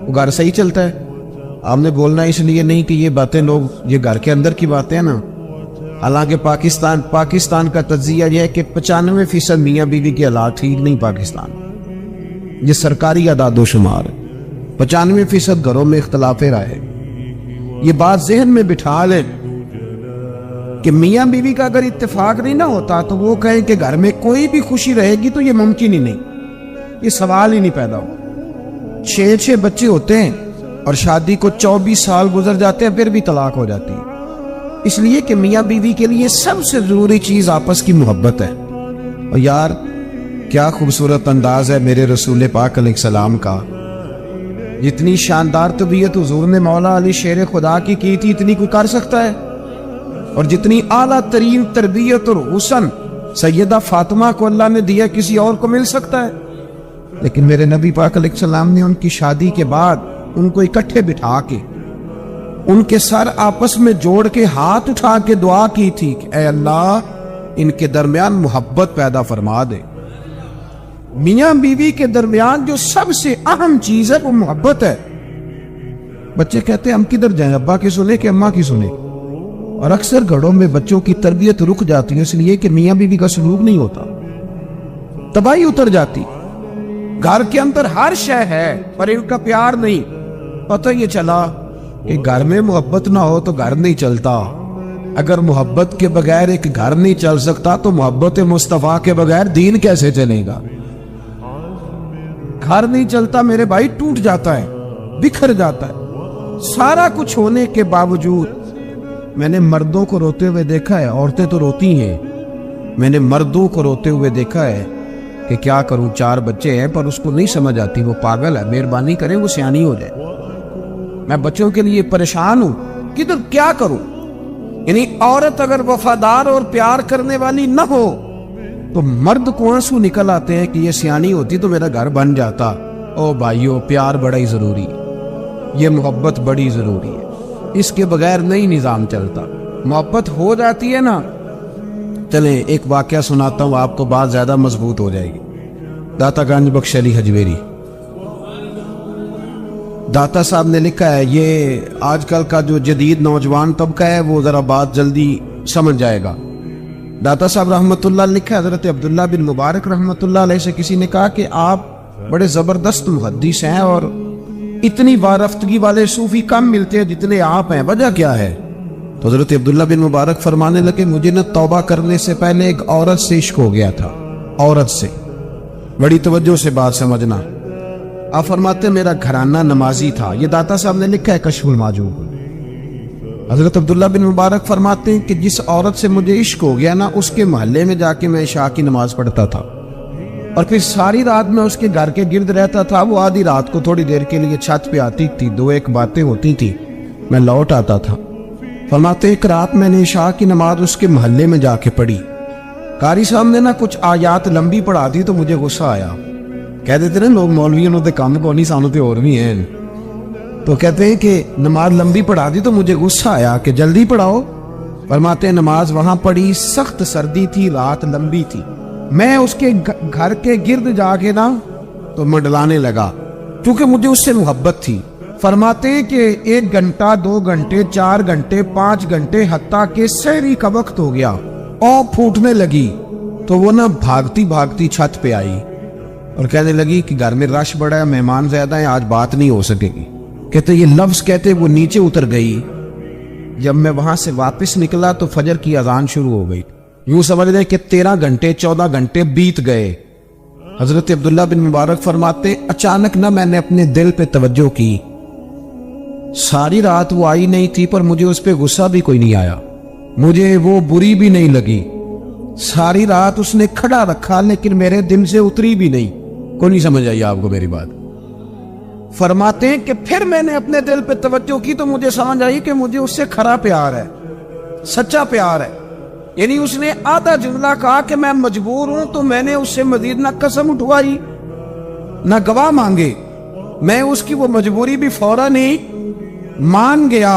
وہ گھر صحیح چلتا ہے؟ آپ نے بولنا اس لیے نہیں کہ یہ باتیں یہ گھر کے اندر کی باتیں ہیں نا. حالانکہ پاکستان کا تجزیہ یہ ہے کہ 95% میاں بیوی کے حالات ٹھیک نہیں. پاکستان یہ سرکاری اعداد و شمار 95% گھروں میں اختلاف رائے. یہ بات ذہن میں بٹھا لیں کہ میاں بیوی کا اگر اتفاق نہیں نہ ہوتا تو وہ کہیں کہ گھر میں کوئی بھی خوشی رہے گی تو یہ ممکن ہی نہیں، یہ سوال ہی نہیں پیدا ہو. 6 بچے ہوتے ہیں اور شادی کو 24 سال گزر جاتے ہیں پھر بھی طلاق ہو جاتی ہے. اس لیے کہ میاں بیوی کے لیے سب سے ضروری چیز آپس کی محبت ہے. اور یار کیا خوبصورت انداز ہے میرے رسول پاک علیہ السلام کا. جتنی شاندار طبیعت حضور نے مولا علی شیر خدا کی تھی اتنی کوئی کر سکتا ہے؟ اور جتنی اعلیٰ ترین تربیت اور حسن سیدہ فاطمہ کو اللہ نے دیا کسی اور کو مل سکتا ہے؟ لیکن میرے نبی پاک علیہ السلام نے ان کی شادی کے بعد ان کو اکٹھے بٹھا کے ان کے سر آپس میں جوڑ کے ہاتھ اٹھا کے دعا کی تھی کہ اے اللہ ان کے درمیان محبت پیدا فرما دے. میاں بیوی کے درمیان جو سب سے اہم چیز ہے وہ محبت ہے. بچے کہتے ہیں ہم کدھر جائیں، ابا کی سنیں کہ اماں کی سنیں؟ اور اکثر گھروں میں بچوں کی تربیت رک جاتی ہے اس لیے کہ میاں بیوی کا سلوک نہیں ہوتا، تباہی اتر جاتی. گھر کے اندر ہر شے ہے پر ان کا پیار نہیں. پتہ یہ چلا کہ گھر میں محبت نہ ہو تو گھر نہیں چلتا. اگر محبت کے بغیر ایک گھر نہیں چل سکتا تو محبت مصطفیٰ کے بغیر دین کیسے چلے گا؟ گھر نہیں چلتا میرے بھائی، ٹوٹ جاتا ہے، بکھر جاتا ہے. سارا کچھ ہونے کے باوجود میں نے مردوں کو روتے ہوئے دیکھا ہے، عورتیں تو روتی ہیں، میں نے مردوں کو روتے ہوئے دیکھا ہے کہ کیا کروں 4 بچے ہیں پر اس کو نہیں سمجھ آتی، وہ پاگل ہے، مہربانی کریں وہ سیانی ہو جائے. میں بچوں کے لیے پریشان ہوں، کدھر کیا کروں؟ یعنی عورت اگر وفادار اور پیار کرنے والی نہ ہو تو مرد کو آنسو نکل آتے ہیں کہ یہ سیانی ہوتی تو میرا گھر بن جاتا. او بھائیو پیار بڑا ہی ضروری ہے، یہ محبت بڑی ضروری ہے، اس کے بغیر نہیں نظام چلتا. محبت ہو جاتی ہے نا. چلیں ایک واقعہ سناتا ہوں آپ کو، بات زیادہ مضبوط ہو جائے گی. داتا گنج بخش علی حجویری داتا صاحب نے لکھا ہے، یہ آج کل کا جو جدید نوجوان طبقہ ہے وہ ذرا بات جلدی سمجھ جائے گا. داتا صاحب رحمۃ اللہ لکھا ہے، حضرت عبداللہ بن مبارک رحمۃ اللہ علیہ سے کسی نے کہا کہ آپ بڑے زبردست محدث ہیں اور اتنی وارفتگی والے صوفی کم ملتے ہیں جتنے آپ ہیں، وجہ کیا ہے؟ تو حضرت عبداللہ بن مبارک فرمانے لگے مجھے نہ توبہ کرنے سے پہلے ایک عورت سے عشق ہو گیا تھا. عورت سے، بڑی توجہ سے بات سمجھنا. آپ فرماتے میرا گھرانہ نمازی تھا. یہ داتا صاحب نے لکھا ہے کشف المعجوب. حضرت عبداللہ بن مبارک فرماتے ہیں کہ جس عورت سے مجھے عشق ہو گیا نا اس کے محلے میں جا کے میں عشاء کی نماز پڑھتا تھا اور پھر ساری رات میں اس کے گھر کے گرد رہتا تھا. وہ آدھی رات کو تھوڑی دیر کے لیے چھت پہ آتی تھی، 2-1 باتیں ہوتی تھی، میں لوٹ آتا تھا۔ فرماتے ایک رات میں نے عشاء کی نماز اس کے محلے میں جا کے پڑھی، قاری صاحب نے کچھ آیات لمبی پڑھا دی تو مجھے غصہ آیا۔ کہہ دیتے نا لوگ مولویوں نے کام کو نہیں سانو تے اور بھی ہیں، تو کہتے ہیں کہ نماز لمبی پڑھا دی تو مجھے غصہ آیا کہ جلدی پڑھاؤ۔ فرماتے ہیں نماز وہاں پڑھی، سخت سردی تھی، رات لمبی تھی، میں اس کے گھر کے گرد جا کے تو منڈلانے لگا کیونکہ مجھے اس سے محبت تھی۔ فرماتے ہیں کہ 1 گھنٹہ 2 گھنٹے 4 گھنٹے 5 گھنٹے حتیٰ کہ سحری کا وقت ہو گیا اور پھوٹنے لگی تو وہ بھاگتی بھاگتی چھت پہ آئی اور کہنے لگی کہ گھر میں رش بڑا ہے، مہمان زیادہ ہیں، آج بات نہیں ہو سکے گی۔ کہتے یہ لفظ کہتے وہ نیچے اتر گئی۔ جب میں وہاں سے واپس نکلا تو فجر کی اذان شروع ہو گئی۔ یوں سمجھ لیں کہ 13 گھنٹے 14 گھنٹے بیت گئے۔ حضرت عبداللہ بن مبارک فرماتے اچانک میں نے اپنے دل پہ توجہ کی، ساری رات وہ آئی نہیں تھی پر مجھے اس پہ غصہ بھی کوئی نہیں آیا، مجھے وہ بری بھی نہیں لگی۔ ساری رات اس نے کھڑا رکھا لیکن میرے دل سے اتری بھی نہیں۔ کوئی نہیں سمجھ آئی آپ کو میری بات؟ فرماتے ہیں کہ پھر میں نے اپنے دل پہ توجہ کی تو مجھے سمجھ آئی کہ مجھے اس سے کھرا پیار ہے، سچا پیار ہے۔ یعنی اس نے آدھا جملہ کہا کہ میں مجبور ہوں تو میں نے اس سے مزید نہ قسم اٹھوائی نہ گواہ مانگے، میں اس کی وہ مجبوری بھی فوراً ہی مان گیا۔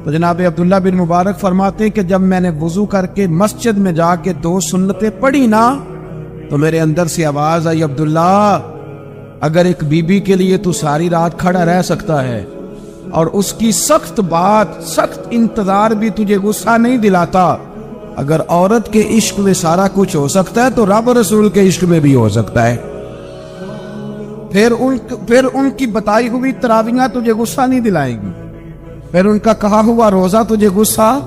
تو جناب عبداللہ بن مبارک فرماتے ہیں کہ جب میں نے وضو کر کے مسجد میں جا کے 2 سنتیں پڑھی تو میرے اندر سے آواز آئی، عبداللہ اگر ایک بی بی کے لیے تو ساری رات کھڑا رہ سکتا ہے اور اس کی سخت بات، سخت انتظار بھی تجھے غصہ نہیں دلاتا، اگر عورت کے عشق میں سارا کچھ ہو سکتا ہے تو رب رسول کے عشق میں بھی ہو سکتا ہے۔ پھر ان کی بتائی ہوئی تراویحاں تجھے غصہ نہیں دلائیں گی، پھر ان کا کہا ہوا روزہ تجھے غصہ،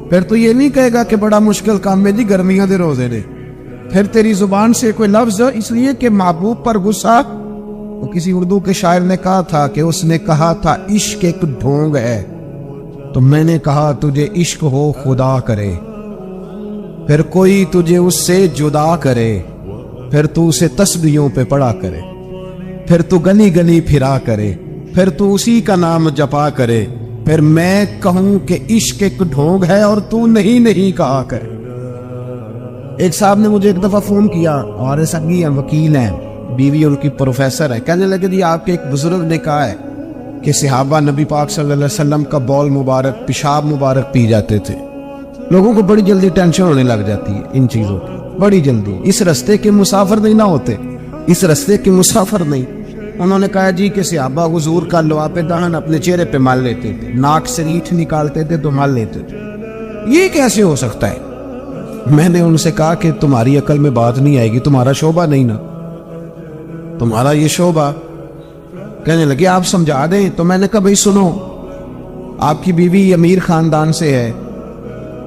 پھر تو یہ نہیں کہے گا کہ بڑا مشکل کام ہے جی گرمیاں دے روزے نے، پھر تیری زبان سے کوئی لفظ اس لیے کہ محبوب پر غصہ۔ تو کسی اردو کے شاعر نے کہا تھا کہ اس نے کہا تھا عشق ایک ڈھونگ ہے، تو میں نے کہا تجھے عشق ہو خدا کرے، پھر کوئی تجھے اس سے جدا کرے، پھر تو اسے تسبیحوں پہ پڑھا کرے، پھر تو گلی گلی پھرا کرے، پھر تو اسی کا نام جپا کرے، پھر میں کہوں کہ عشق ایک ڈھونگ ہے اور تو نہیں کہا کرے۔ ایک صاحب نے مجھے ایک دفعہ فون کیا اور سنگی ہیں، وکیل ہیں، بیوی ان کی پروفیسر ہے، کہنے لگے جی آپ کے ایک بزرگ نے کہا ہے کہ صحابہ نبی پاک صلی اللہ علیہ وسلم کا بول مبارک، پیشاب مبارک پی جاتے تھے۔ لوگوں کو بڑی جلدی ٹینشن ہونے لگ جاتی ہے ان چیزوں کی، بڑی جلدی۔ اس رستے کے مسافر نہیں نہ ہوتے، اس رستے کے مسافر نہیں۔ انہوں نے کہا جی کہ صحابہ حضور کا لعاب دہن اپنے چہرے پہ مال لیتے تھے، ناک سے ریٹھ نکالتے تھے تو مال لیتے تھے، یہ کیسے ہو سکتا ہے؟ میں نے ان سے کہا کہ تمہاری عقل میں بات نہیں آئے گی، تمہارا شعبہ نہیں نا، تمہارا یہ شعبہ۔ کہنے لگے آپ سمجھا دیں۔ تو میں نے کہا بھائی سنو، آپ کی بیوی امیر خاندان سے ہے،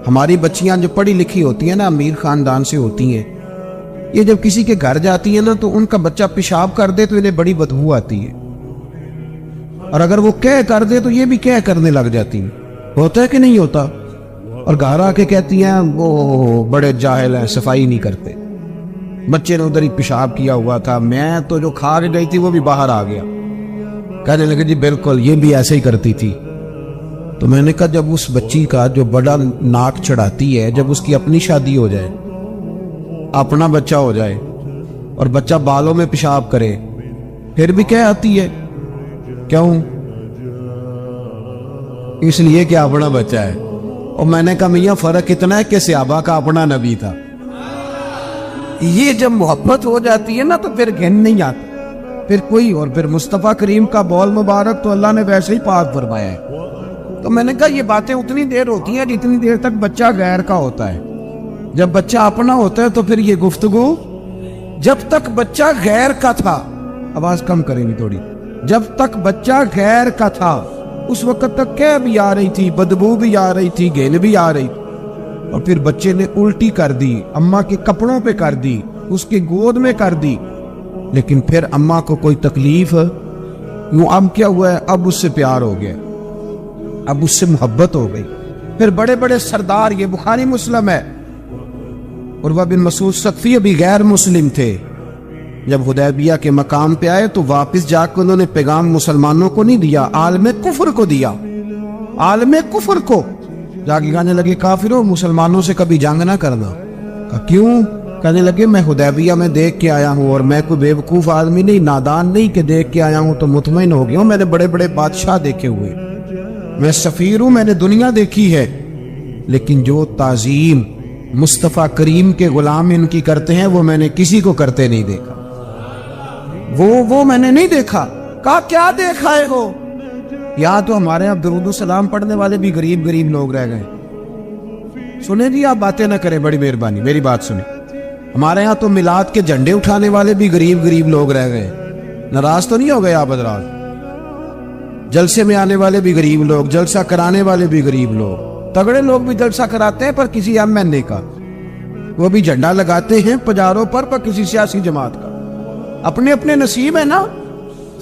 ہماری بچیاں جو پڑھی لکھی ہوتی ہیں نا امیر خاندان سے ہوتی ہیں، یہ جب کسی کے گھر جاتی ہیں نا تو ان کا بچہ پیشاب کر دے تو انہیں بڑی بدبو آتی ہے، اور اگر وہ کہہ کر دے تو یہ بھی کہہ کرنے لگ جاتی ہیں۔ ہوتا ہے کہ نہیں ہوتا؟ اور گھر آ کے کہتی ہیں وہ بڑے جاہل ہیں، صفائی نہیں کرتے، بچے نے ادھر ہی پیشاب کیا ہوا تھا، میں تو جو کھا کے گئی تھی وہ بھی باہر آ گیا۔ کہنے لگے جی بالکل یہ بھی ایسے ہی کرتی تھی۔ تو میں نے کہا جب اس بچی کا جو بڑا ناک چڑھاتی ہے، جب اس کی اپنی شادی ہو جائے، اپنا بچہ ہو جائے اور بچہ بالوں میں پیشاب کرے، پھر بھی کیا آتی ہے؟ کیوں؟ اس لیے کہ اپنا بچہ ہے۔ اور میں نے کہا میاں فرق اتنا ہے کہ صحابہ کا اپنا نبی تھا۔ یہ جب محبت ہو جاتی ہے نا تو پھر گھن نہیں آتا، پھر کوئی اور پھر مصطفیٰ کریم کا بول مبارک تو اللہ نے ویسے ہی پاک فرمایا ہے۔ تو میں نے کہا یہ باتیں اتنی دیر ہوتی ہیں جتنی دیر تک بچہ غیر کا ہوتا ہے، جب بچہ اپنا ہوتا ہے تو پھر یہ گفتگو، جب تک بچہ غیر کا تھا، آواز کم کریں گی تھوڑی، جب تک بچہ غیر کا تھا اس وقت تک کہہ بھی آ رہی تھی، بدبو بھی آ رہی تھی، گھن بھی آ رہی تھی، اور پھر بچے نے الٹی کر دی، اماں کے کپڑوں پہ کر دی، اس کے گود میں کر دی، لیکن پھر اماں کو کوئی تکلیف، یوں اب کیا ہوا ہے؟ اب اس سے پیار ہو گیا، اب اس سے محبت ہو گئی۔ پھر بڑے بڑے سردار، یہ بخاری مسلم ہے، عروہ بن مسعود ثقفی ابھی غیر مسلم تھے، جب حدیبیہ کے مقام پہ آئے تو واپس جا کے انہوں نے پیغام مسلمانوں کو نہیں دیا، عالم کفر کو دیا، عالم کفر کو جا کے کہنے لگے کافروں مسلمانوں سے کبھی جنگ نہ کرنا. کہا کیوں؟ کہنے لگے میں حدیبیہ میں دیکھ کے آیا ہوں اور میں کوئی بے وقوف آدمی نہیں، نادان نہیں کہ دیکھ کے آیا ہوں تو مطمئن ہو گیا ہوں. میں نے بڑے بڑے بادشاہ دیکھے ہوئے، میں سفیر ہوں، میں نے دنیا دیکھی ہے، لیکن جو تعظیم مصطفیٰ کریم کے غلام ان کی کرتے ہیں وہ میں نے کسی کو کرتے نہیں دیکھا. وہ میں نے نہیں دیکھا. کہا کیا دیکھا ہے ہو؟ یا تو ہمارے یہاں درود و سلام پڑھنے والے بھی غریب لوگ رہ گئے. سنیں جی، آپ باتیں نہ کریں، بڑی مہربانی میری بات سنیں. ہمارے یہاں تو میلاد کے جھنڈے اٹھانے والے بھی غریب لوگ رہ گئے. ناراض تو نہیں ہو گئے آپ حضرات؟ جلسے میں آنے والے بھی غریب لوگ، جلسہ کرانے والے بھی غریب لوگ. تگڑے لوگ بھی جلسہ کراتے ہیں پر کسی MNA کا، وہ بھی جھنڈا لگاتے ہیں پجاروں پر کسی سیاسی جماعت کا. اپنے اپنے نصیب ہے نا.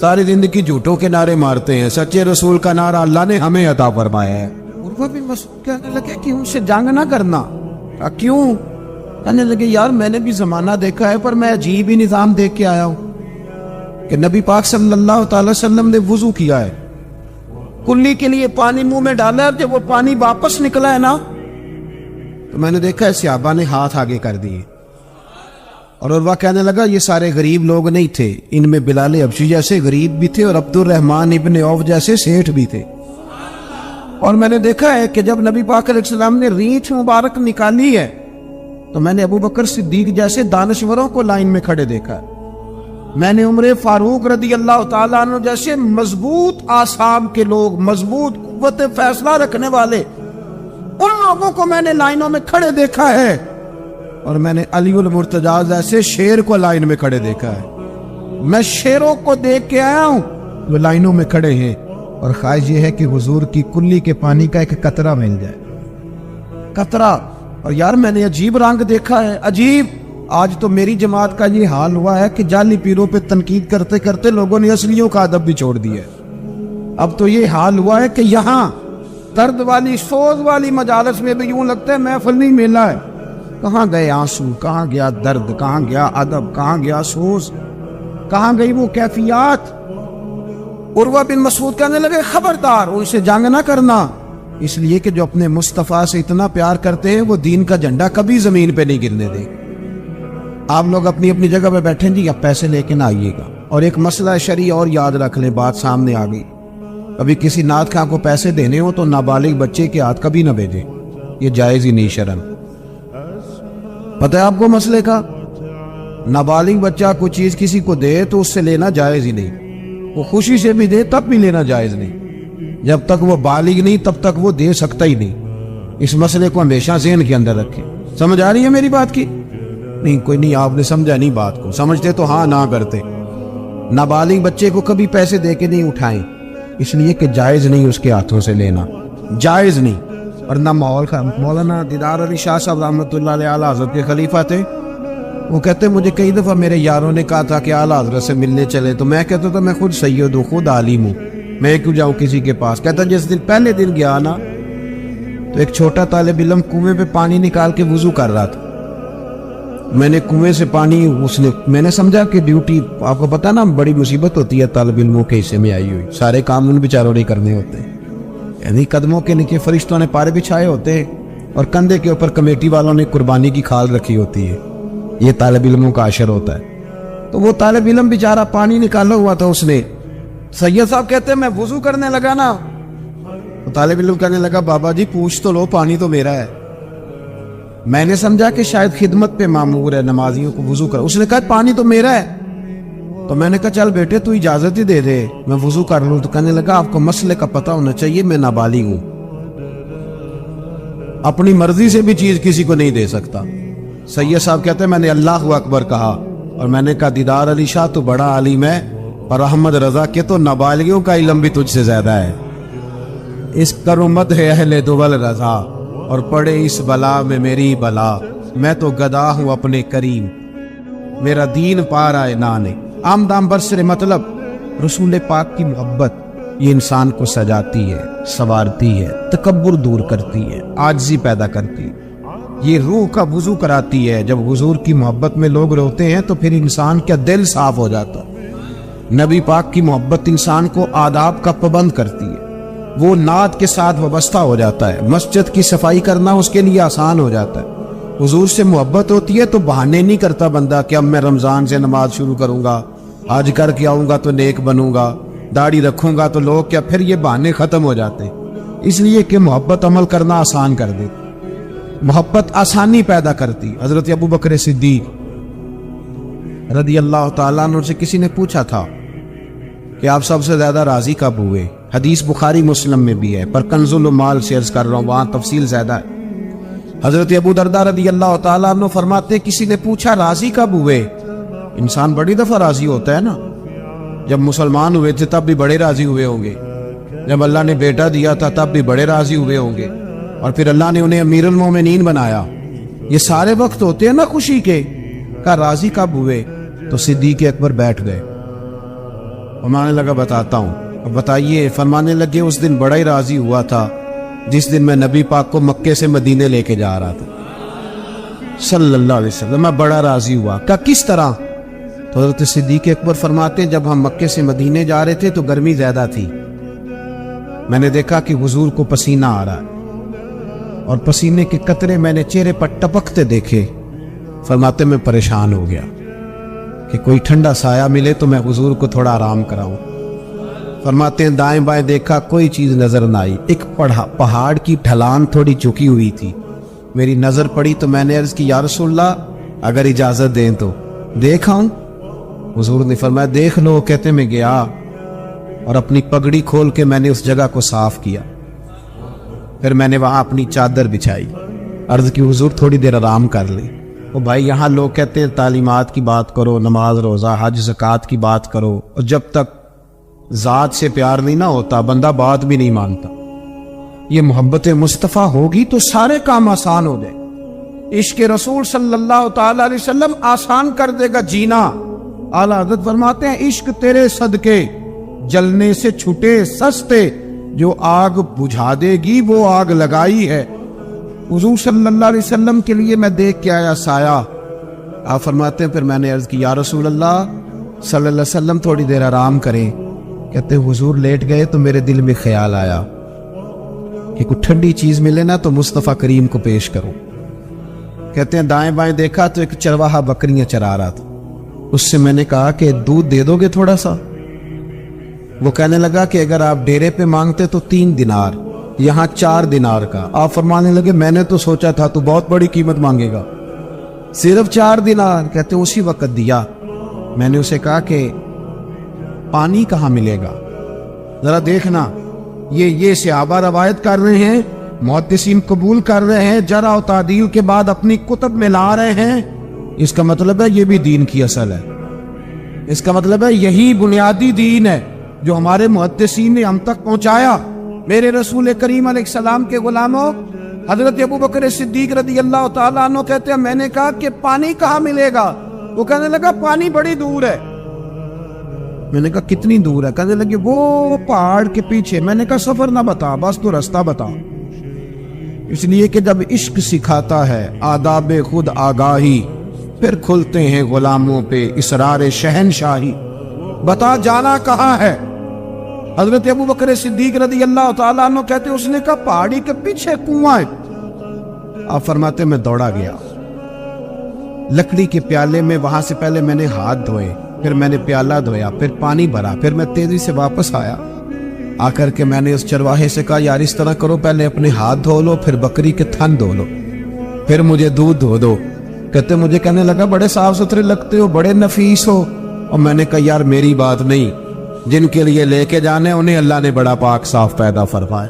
ساری زندگی جھوٹوں کے نعرے مارتے ہیں، سچے رسول کا نعرہ اللہ نے ہمیں عطا فرمایا ہے. عروہ بن مسعود کہنے لگے کہ ان سے جنگ نہ کرنا. کیوں؟ کہنے لگے یار میں نے بھی زمانہ دیکھا ہے پر میں عجیب ہی نظام دیکھ کے آیا ہوں کہ نبی پاک صلی اللہ تعالی وسلم نے وضو کیا ہے، کلی کے لیے پانی منہ میں ڈالا ہے، جب وہ پانی واپس نکلا ہے نا تو میں نے دیکھا ہے صحابہ نے ہاتھ آگے کر دیے. اور عروہ کہنے لگا یہ سارے غریب لوگ نہیں تھے، ان میں بلال حبشی جیسے غریب بھی تھے اور عبد الرحمن ابن عوف جیسے سیٹھ بھی تھے. اور میں نے دیکھا ہے کہ جب نبی پاک علیہ السلام نے ریچھ مبارک نکالی ہے تو میں نے ابو بکر صدیق جیسے دانشوروں کو لائن میں کھڑے دیکھا ہے. میں نے عمر فاروق رضی اللہ تعالیٰ عنہ جیسے مضبوط اعصاب کے لوگ، مضبوط قوت فیصلہ رکھنے والے، ان لوگوں کو میں نے لائنوں میں کھڑے دیکھا ہے. اور میں نے علی المرتضیٰ جیسے شیر کو لائن میں کھڑے دیکھا ہے. میں شیروں کو دیکھ کے آیا ہوں، وہ لائنوں میں کھڑے ہیں اور خواہش یہ ہے کہ حضور کی کلی کے پانی کا ایک قطرہ مل جائے. قطرہ. اور یار میں نے عجیب رنگ دیکھا ہے، عجیب. آج تو میری جماعت کا یہ حال ہوا ہے کہ جعلی پیروں پہ تنقید کرتے کرتے لوگوں نے اصلیوں کا ادب بھی چھوڑ دیا ہے. اب تو یہ حال ہوا ہے کہ یہاں درد والی سوز والی مجالس میں بھی یوں لگتا ہے محفل نہیں میلہ ہے. کہاں گئے آنسو، کہاں گیا درد، کہاں گیا ادب، کہاں گیا سوز، کہاں گئی وہ کیفیات. عروہ بن مسعود کہنے لگے خبردار ان سے جنگ نہ کرنا، اس لیے کہ جو اپنے مصطفیٰ سے اتنا پیار کرتے ہیں وہ دین کا جھنڈا کبھی زمین پہ نہیں گرنے دیں. آپ لوگ اپنی اپنی جگہ پہ بیٹھیں جی، اب پیسے لے کے نہ آئیے گا. اور ایک مسئلہ شرعی اور یاد رکھ لیں، بات سامنے آ گئی. ابھی کسی نعت خواں کو پیسے دینے ہو تو نابالغ بچے کے ہاتھ کبھی نہ بھیجیں، یہ جائز ہی نہیں شرعن. پتہ ہے آپ کو مسئلے کا؟ نابالغ بچہ کوئی چیز کسی کو دے تو اس سے لینا جائز ہی نہیں. وہ خوشی سے بھی دے تب بھی لینا جائز نہیں. جب تک وہ بالغ نہیں تب تک وہ دے سکتا ہی نہیں. اس مسئلے کو ہمیشہ ذہن کے اندر رکھیں. سمجھ آ رہی ہے میری بات کی؟ نہیں کوئی نہیں، آپ نے سمجھا نہیں بات کو. سمجھتے تو ہاں نہ کرتے. نابالغ بچے کو کبھی پیسے دے کے نہیں اٹھائیں، اس لیے کہ جائز نہیں اس کے ہاتھوں سے لینا، جائز نہیں. اور نہ مولانا دیدار علی شاہ صاحب رحمۃ اللہ علیہ اعلیٰ حضرت کے خلیفہ تھے. وہ کہتے مجھے کئی دفعہ میرے یاروں نے کہا تھا کہ اعلیٰ حضرت سے ملنے چلے، تو میں کہتا تھا میں خود سید ہوں، خود عالم ہوں، میں کیوں جاؤں کسی کے پاس. کہتا جس دن پہلے دن گیا نا تو ایک چھوٹا طالب علم کنویں پہ پانی نکال کے وضو کر رہا تھا. میں نے کنویں سے پانی میں نے سمجھا کہ ڈیوٹی، آپ کو پتا نا بڑی مصیبت ہوتی ہے طالب علموں کے حصے میں آئی ہوئی، سارے کام ان بیچاروں نہیں کرنے ہوتے، یعنی قدموں کے نیچے فرشتوں نے پارے بچھائے ہوتے ہیں اور کندھے کے اوپر کمیٹی والوں نے قربانی کی کھال رکھی ہوتی ہے. یہ طالب علموں کا عشر ہوتا ہے. تو وہ طالب علم بیچارہ پانی نکالا ہوا تھا، اس نے سید صاحب کہتے ہیں میں وضو کرنے لگا نا تو طالب علم کہنے لگا بابا جی پوچھ تو لو، پانی تو میرا ہے. میں نے سمجھا کہ شاید خدمت پہ مامور ہے، نمازیوں کو وضو کر. اس نے کہا پانی تو میرا ہے. تو میں نے کہا چل بیٹے تو اجازت ہی دے دے میں وضو کر لوں. تو کہنے لگا آپ کو مسئلے کا پتہ ہونا چاہیے، میں نابالغ ہوں، اپنی مرضی سے بھی چیز کسی کو نہیں دے سکتا. سید صاحب کہتے ہیں میں نے اللہ اکبر کہا اور میں نے کہا دیدار علی شاہ تو بڑا عالم ہے اور احمد رضا کے تو نابالغوں کا علم بھی تجھ سے زیادہ ہے. اس کرمت ہے اہل دول رضا اور پڑے اس بلا میں میری بلا، میں تو گدا ہوں اپنے کریم، میرا دین پارا ہے نانے. آمدام برسر مطلب رسول پاک کی محبت یہ انسان کو سجاتی ہے، سنوارتی ہے، تکبر دور کرتی ہے، عاجزی پیدا کرتی ہے. یہ روح کا وضو کراتی ہے. جب حضور کی محبت میں لوگ روتے ہیں تو پھر انسان کا دل صاف ہو جاتا ہے. نبی پاک کی محبت انسان کو آداب کا پابند کرتی ہے. وہ نعت کے ساتھ وابستہ ہو جاتا ہے، مسجد کی صفائی کرنا اس کے لیے آسان ہو جاتا ہے۔ حضور سے محبت ہوتی ہے تو بہانے نہیں کرتا بندہ کہ اب میں رمضان سے نماز شروع کروں گا، حج کر کے آؤں گا تو نیک بنوں گا، داڑھی رکھوں گا تو لوگ کیا، پھر یہ بہانے ختم ہو جاتے ہیں۔ اس لیے کہ محبت عمل کرنا آسان کر دے، محبت آسانی پیدا کرتی۔ حضرت ابو بکر صدیق رضی اللہ تعالیٰ عنہ سے کسی نے پوچھا تھا کہ آپ سب سے زیادہ راضی کب ہوئے؟ حدیث بخاری مسلم میں بھی ہے، پر کنز المال سے عرض کر رہا ہوں، وہاں تفصیل زیادہ ہے۔ حضرت ابو درداء رضی اللہ تعالیٰ عنہ فرماتے کسی نے پوچھا راضی کب ہوئے؟ انسان بڑی دفعہ راضی ہوتا ہے نا، جب مسلمان ہوئے تھے تب بھی بڑے راضی ہوئے ہوں گے، جب اللہ نے بیٹا دیا تھا تب بھی بڑے راضی ہوئے ہوں گے، اور پھر اللہ نے انہیں امیر المومنین بنایا۔ یہ سارے وقت ہوتے ہیں نا خوشی کے۔ کہا راضی کب ہوئے؟ تو صدیق اکبر بیٹھ گئے، فرمانے لگا بتاتا ہوں۔ اب بتائیے، فرمانے لگے اس دن بڑا ہی راضی ہوا تھا جس دن میں نبی پاک کو مکے سے مدینے لے کے جا رہا تھا صلی اللہ علیہ وسلم، میں بڑا راضی ہوا۔ کہا کس طرح؟ تو حضرت صدیق اکبر فرماتے ہیں جب ہم مکے سے مدینے جا رہے تھے تو گرمی زیادہ تھی، میں نے دیکھا کہ حضور کو پسینہ آ رہا ہے اور پسینے کے قطرے میں نے چہرے پر ٹپکتے دیکھے۔ فرماتے میں پریشان ہو گیا کہ کوئی ٹھنڈا سایہ ملے تو میں حضور کو تھوڑا آرام کراؤں۔ فرماتے ہیں دائیں بائیں دیکھا، کوئی چیز نظر نہ آئی۔ ایک پہاڑ کی ڈھلان تھوڑی جھکی ہوئی تھی، میری نظر پڑی تو میں نے عرض کی یا رسول اللہ اگر اجازت دیں تو دیکھ آؤں؟ حضور نے فرمایا دیکھ لو۔ کہتے میں گیا اور اپنی پگڑی کھول کے میں نے اس جگہ کو صاف کیا، پھر میں نے وہاں اپنی چادر بچھائی، عرض کی حضور تھوڑی دیر آرام کر لیں۔ وہ بھائی یہاں لوگ کہتے ہیں تعلیمات کی بات کرو، نماز روزہ حج زکوٰۃ کی بات کرو، اور جب تک ذات سے پیار نہیں نہ ہوتا بندہ بات بھی نہیں مانتا۔ یہ محبت مصطفیٰ ہوگی تو سارے کام آسان ہو جائے۔ عشق رسول صلی اللہ تعالی علیہ وسلم آسان کر دے گا جینا۔ اعلیٰ حضرت فرماتے ہیں عشق تیرے صدقے جلنے سے چھٹے سستے، جو آگ بجھا دے گی وہ آگ لگائی ہے۔ حضور صلی اللہ علیہ وسلم کے لیے میں دیکھ کے آیا سایہ۔ آپ فرماتے ہیں پھر میں نے عرض کی یا رسول اللہ صلی اللہ علیہ وسلم تھوڑی دیر آرام کریں۔ کہتے ہیں حضور لیٹ گئے تو میرے دل میں خیال آیا کہ کوئی ٹھنڈی چیز ملے نا تو مصطفیٰ کریم کو پیش کرو۔ کہتے ہیں دائیں بائیں دیکھا تو ایک چرواہا بکریاں چرا رہا تھا، اس سے میں نے کہا کہ دودھ دے دو گے تھوڑا سا؟ وہ کہنے لگا کہ اگر آپ ڈیرے پہ مانگتے تو 3 دینار، یہاں 4 دینار کا۔ آپ فرمانے لگے میں نے تو سوچا تھا تو بہت بڑی قیمت مانگے گا، صرف 4 دینار۔ کہتے اسی وقت دیا۔ میں نے اسے کہا کہ پانی کہاں ملے گا؟ ذرا دیکھنا، یہ صحابہ روایت کر رہے ہیں، محدثین قبول کر رہے ہیں، جرح و تعدیل کے بعد اپنی کتب میں لا رہے ہیں، اس کا مطلب ہے یہ بھی دین کی اصل ہے، اس کا مطلب ہے یہی بنیادی دین ہے جو ہمارے محدثین نے ہم تک پہنچایا۔ میرے رسول کریم علیہ السلام کے غلاموں، حضرت ابو بکر صدیق رضی اللہ تعالیٰ عنہ کہتے ہیں میں نے کہا کہ پانی کہاں ملے گا؟ وہ کہنے لگا پانی بڑی دور ہے۔ میں نے کہا کتنی دور ہے؟ کہنے لگے وہ پہاڑ کے پیچھے۔ میں نے کہا سفر نہ بتا، بس تو رستہ بتا، اس لیے کہ جب عشق سکھاتا ہے آداب خود آگاہی، پھر کھلتے ہیں غلاموں پہ اسرار شہنشاہی۔ بتا جانا کہاں ہے؟ حضرت ابو بکر صدیق رضی اللہ تعالیٰ عنہ کہتے اس نے کہا پہاڑی کے پیچھے کنواں ہے۔ آپ فرماتے میں دوڑا گیا، لکڑی کے پیالے میں وہاں سے پہلے میں نے ہاتھ دھوئے، پھر میں نے پیالہ دھویا، پھر پانی بھرا، پھر میں تیزی سے واپس آیا۔ آ کر کے میں نے اس چرواہے سے کہا یار اس طرح کرو، پہلے اپنے ہاتھ دھو لو، پھر بکری کے تھن دھو لو، پھر مجھے دودھ دھو دو۔ کہتے مجھے کہنے لگا بڑے صاف ستھرے لگتے ہو، بڑے نفیس ہو۔ اور میں نے کہا یار میری بات نہیں، جن کے لیے لے کے جانے انہیں اللہ نے بڑا پاک صاف پیدا فرمایا،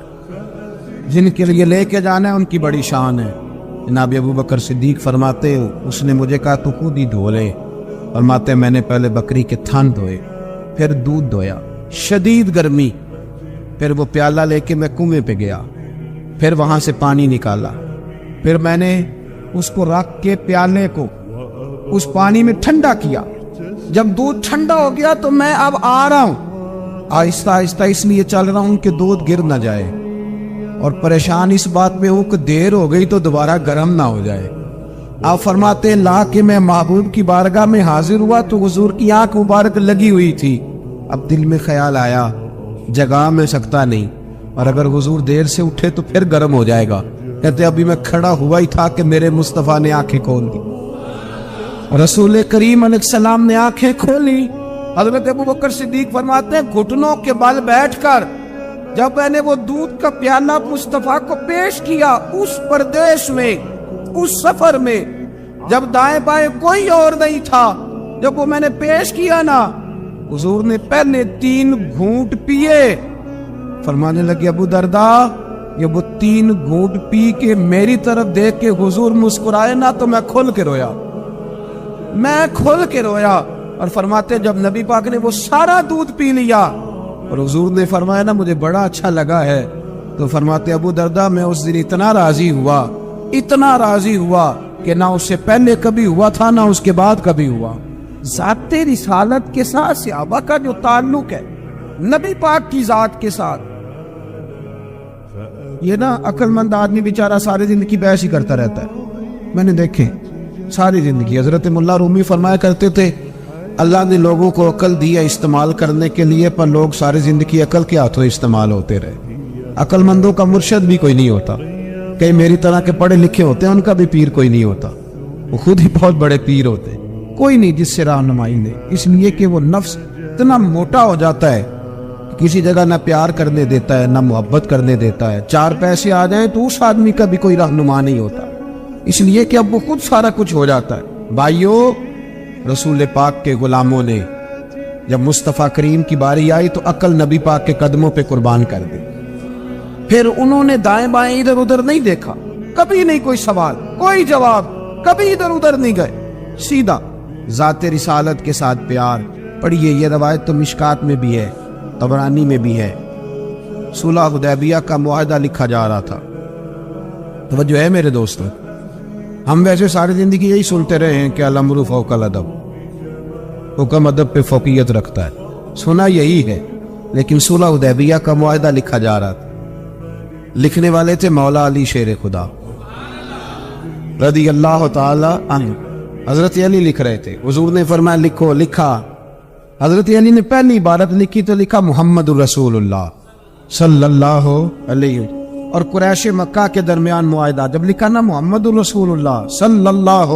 جن کے لیے لے کے جانا ہے ان کی بڑی شان ہے۔ جناب ابو بکر صدیق فرماتے اس نے مجھے کہا تو خود ہی دھو لے۔ فرماتے میں نے پہلے بکری کے تھن دھوئے، پھر دودھ دھویا، شدید گرمی، پھر وہ پیالہ لے کے میں کنویں پہ گیا، پھر وہاں سے پانی نکالا، پھر میں نے اس کو رکھ کے پیالے کو اس پانی میں ٹھنڈا کیا۔ جب دودھ ٹھنڈا ہو گیا تو میں اب آ رہا ہوں، آہستہ آہستہ اس لیے چل رہا ہوں کہ دودھ گر نہ جائے، اور پریشان اس بات میں ہوں کہ دیر ہو گئی تو دوبارہ گرم نہ ہو جائے۔ آپ فرماتے لا کہ میں محبوب کی بارگاہ میں حاضر ہوا تو حضور کی آنکھ مبارک لگی ہوئی تھی۔ اب دل میں خیال آیا جگہ میں سکتا نہیں، اور اگر حضور دیر سے اٹھے تو پھر گرم ہو جائے گا. کہتے ابھی میں کھڑا ہوا ہی تھا کہ میرے مصطفیٰ نے آنکھیں کھول دی. رسول کریم علیہ السلام نے آنکھیں کھولی. حضرت ابوبکر صدیق فرماتے ہیں گھٹنوں کے بل بیٹھ کر جب میں نے وہ دودھ کا پیالہ مصطفیٰ کو پیش کیا اس پردیش میں، اس سفر میں، جب دائیں بائیں کوئی اور نہیں تھا، جب وہ میں نے پیش کیا نا، حضور نے پہلے 3 گھونٹ پیے. فرمانے لگے ابو درداء یہ وہ 3 گھونٹ پی کے میری طرف دیکھ کے حضور مسکرائے نا تو میں کھل کے رویا، میں کھل کے رویا. اور فرماتے جب نبی پاک نے وہ سارا دودھ پی لیا اور حضور نے فرمایا نا مجھے بڑا اچھا لگا ہے، تو فرماتے ابو درداء میں اس دن اتنا راضی ہوا کہ نہ اس سے پہلے کبھی ہوا تھا نہ اس کے بعد کبھی ہوا. ذات رسالت کے ساتھ صحابہ کا جو تعلق ہے نبی پاک کی ذات کے ساتھ، یہ نا عقل مند آدمی بیچارہ ساری زندگی بحث ہی کرتا رہتا ہے. میں نے دیکھے ساری زندگی. حضرت ملا رومی فرمایا کرتے تھے اللہ نے لوگوں کو عقل دی ہے استعمال کرنے کے لیے، پر لوگ ساری زندگی عقل کے ہاتھوں استعمال ہوتے رہے. عقل مندوں کا مرشد بھی کوئی نہیں ہوتا. کئی میری طرح کے پڑھے لکھے ہوتے ہیں ان کا بھی پیر کوئی نہیں ہوتا، وہ خود ہی بہت بڑے پیر ہوتے. کوئی نہیں جس سے رہنمائی دے، اس لیے کہ وہ نفس اتنا موٹا ہو جاتا ہے کہ کسی جگہ نہ پیار کرنے دیتا ہے نہ محبت کرنے دیتا ہے. 4 پیسے آ جائیں تو اس آدمی کا بھی کوئی رہنما نہیں ہوتا، اس لیے کہ اب وہ خود سارا کچھ ہو جاتا ہے. بھائیو رسول پاک کے غلاموں نے جب مصطفیٰ کریم کی باری آئی تو عقل نبی پاک کے قدموں پہ قربان کر دی. پھر انہوں نے دائیں بائیں ادھر ادھر نہیں دیکھا، کبھی نہیں کوئی سوال کوئی جواب، کبھی ادھر ادھر نہیں گئے، سیدھا ذات رسالت کے ساتھ پیار. پڑھیے یہ روایت تو مشکات میں بھی ہے، طبرانی میں بھی ہے. صلح حدیبیہ کا معاہدہ لکھا جا رہا تھا. توجہ ہے میرے دوستو، ہم ویسے ساری زندگی یہی سنتے رہے ہیں کہ الامر فوق الادب، حکم ادب پہ فوقیت رکھتا ہے، سنا یہی ہے. لیکن صلح حدیبیہ کا معاہدہ لکھا جا رہا تھا. لکھنے والے تھے مولا علی شیر خدا رضی اللہ تعالی عنہ. حضرت علی لکھ رہے تھے. حضور نے فرمایا لکھو. لکھا. حضرت علی نے پہلی عبارت لکھی تو لکھا محمد رسول اللہ صلی اللہ علیہ وسلم. اور قریش مکہ کے درمیان معاہدہ جب لکھا نا محمد رسول اللہ صلی اللہ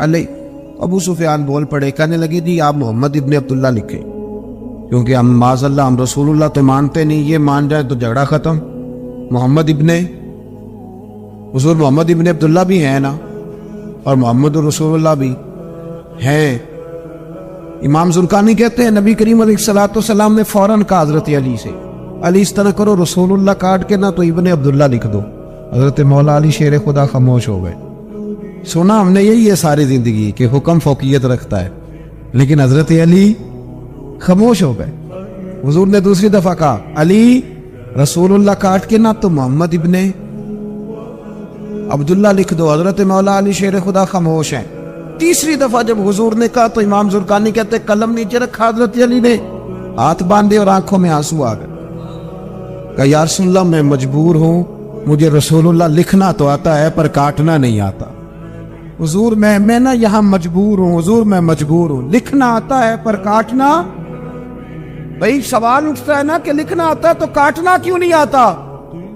علیہ، ابو سفیان بول پڑے، کہنے لگے جی آپ محمد ابن عبداللہ لکھیں، کیونکہ ہم معاذ اللہ ہم رسول اللہ تو مانتے نہیں، یہ مان جائے تو جھگڑا ختم. محمد ابن حضور محمد ابن عبداللہ بھی ہیں نا، اور محمد رسول اللہ بھی ہیں. امام زرقانی کہتے ہیں نبی کریم علیہ السلام نے فوراً کہا حضرت علی سے، علی اس طرح کرو رسول اللہ کاٹ کے نہ تو ابن عبداللہ لکھ دو. حضرت مولا علی شیر خدا خاموش ہو گئے. سنا ہم نے یہی ہے ساری زندگی کہ حکم فوقیت رکھتا ہے، لیکن حضرت علی خاموش ہو گئے. حضور نے دوسری دفعہ کہا علی رسول اللہ کاٹ کے نہ تو محمد ابن عبداللہ لکھ دو. حضرت مولا علی شیر خدا خاموش ہیں. تیسری دفعہ جب حضور نے کہا تو امام زرقانی کہتے قلم نیچے رکھا حضرت علی نے، ہاتھ باندھے اور آنکھوں میں آنسو آ گئے. کہا یا رسول اللہ میں مجبور ہوں، مجھے رسول اللہ لکھنا تو آتا ہے پر کاٹنا نہیں آتا. حضور میں نا یہاں مجبور ہوں، حضور میں مجبور ہوں، لکھنا آتا ہے پر کاٹنا. بھئی سوال اٹھتا ہے نا کہ لکھنا آتا ہے تو کاٹنا کیوں نہیں آتا؟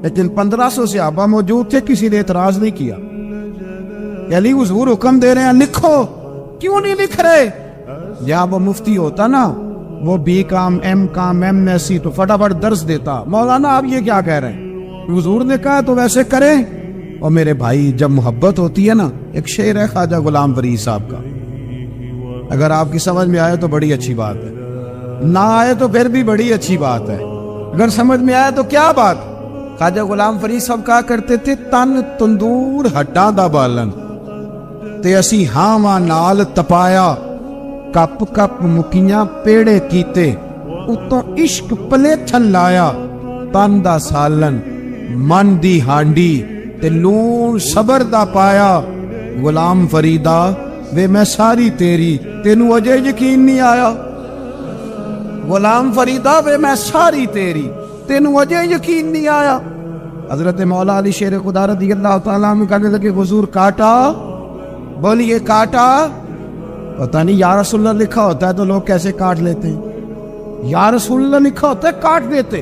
لیکن 1500 صحابہ موجود تھے، کسی نے اعتراض نہیں کیا. علی حضور حکم دے رہے ہیں لکھو، کیوں نہیں لکھ رہے؟ یا وہ مفتی ہوتا نا، وہ B com M com M Sc تو فٹافٹ درس دیتا، مولانا آپ یہ کیا کہہ رہے ہیں؟ حضور نے کہا تو ویسے کریں. اور میرے بھائی جب محبت ہوتی ہے نا، ایک شعر ہے خواجہ غلام فرید صاحب کا، اگر آپ کی سمجھ میں آئے تو بڑی اچھی بات ہے، نہ آئے تو پھر بھی بڑی اچھی بات ہے، اگر سمجھ میں آئے تو کیا بات. خواجہ غلام فرید صاحب کہا کرتے تھے تن تندور ہڈاں دا بالن تے اسی ہاواں نال تپایا، کپ کپ مکیاں پیڑے کیتے اتوں عشق پلیٹھن لایا، تن دا سالن من دی ہانڈی تے لون صبر دا پایا. غلام فریدا وے میں ساری تیری تینوں اجے یقین نہیں آیا. غلام فریدا وے میں ساری تیری تینوں اجے یقین نہیں آیا. حضرت مولا علی شیر خدا رضی اللہ تعالیٰ عنہ کہنے لگے حضور کاٹا؟ بولیے کاٹا؟ پتہ نہیں یا رسول اللہ لکھا ہوتا ہے تو لوگ کیسے کاٹ لیتے ہیں. یا رسول اللہ لکھا ہوتا ہے کاٹ دیتے.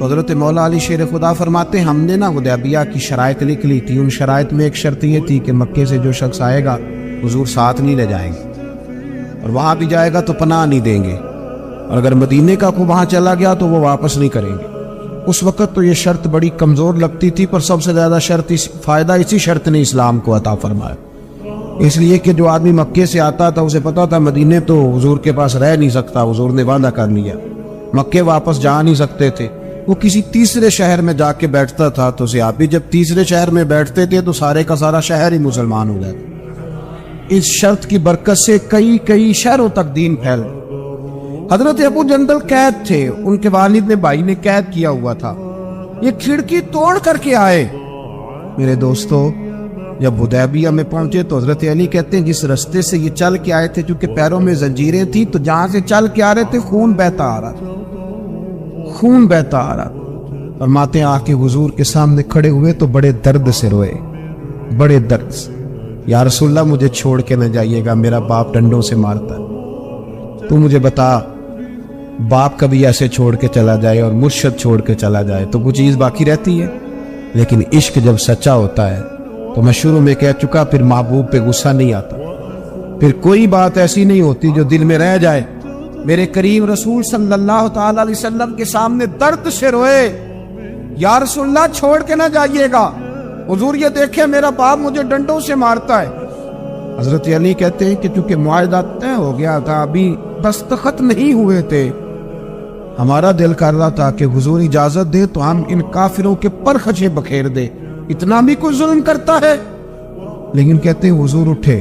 تو حضرت مولا علی شیر خدا فرماتے ہیں ہم نے نا حدیبیہ کی شرائط لکھ لی تھی. ان شرائط میں ایک شرط یہ تھی کہ مکے سے جو شخص آئے گا حضور ساتھ نہیں لے جائیں گے, اور وہاں بھی جائے گا تو پناہ نہیں دیں گے, اور اگر مدینے کا کو وہاں چلا گیا تو وہ واپس نہیں کریں گے. اس وقت تو یہ شرط بڑی کمزور لگتی تھی, پر سب سے زیادہ فائدہ اسی شرط نے اسلام کو عطا فرمایا. اس لیے کہ جو آدمی مکے سے آتا تھا اسے پتا تھا مدینے تو حضور کے پاس رہ نہیں سکتا, حضور نے وعدہ کر لیا. مکے واپس جا نہیں سکتے تھے, وہ کسی تیسرے شہر میں جا کے بیٹھتا تھا. تو صحابی جب تیسرے شہر میں بیٹھتے تھے تو سارے کا سارا شہر ہی مسلمان ہو جاتا. اس شرط کی برکت سے کئی شہروں تک دین پھیل. حضرت ابو جندل قید تھے, ان کے والد نے بھائی نے قید کیا ہوا تھا. یہ کھڑکی توڑ کر کے آئے. میرے دوستو, جب حدیبیہ میں پہنچے تو حضرت علی کہتے ہیں جس رستے سے یہ چل کے آئے تھے, چونکہ پیروں میں زنجیریں تھیں, تو جہاں سے چل کے آ رہے تھے خون بہتا آ رہا تھا, خون بہتا آ رہا تھا. فرماتے آ کے حضور کے سامنے کھڑے ہوئے تو بڑے درد سے روئے, بڑے درد سے. یا رسول اللہ مجھے چھوڑ کے نہ جائیے گا, میرا باپ ڈنڈوں سے مارتا ہے. تو مجھے بتا, باپ کبھی ایسے چھوڑ کے چلا جائے اور مرشد چھوڑ کے چلا جائے تو کچھ چیز باقی رہتی ہے, لیکن عشق جب سچا ہوتا ہے تو میں شروع میں کہہ چکا, پھر محبوب پہ غصہ نہیں آتا, پھر کوئی بات ایسی نہیں ہوتی جو دل میں رہ جائے. میرے کریم رسول صلی اللہ تعالی علیہ وسلم کے سامنے درد سے روئے, یا رسول اللہ چھوڑ کے نہ جائیے گا, حضور یہ دیکھیں میرا باپ مجھے ڈنڈوں سے مارتا ہے. حضرت علی کہتے ہیں کہ چونکہ معاہدہ طے ہو گیا تھا, ابھی دستخط نہیں ہوئے تھے, ہمارا دل کر رہا تھا کہ حضور اجازت دے تو ہم ان کافروں کے پرخچے بکھیر دے, اتنا بھی کوئی ظلم کرتا ہے. لیکن کہتے ہیں حضور اٹھے,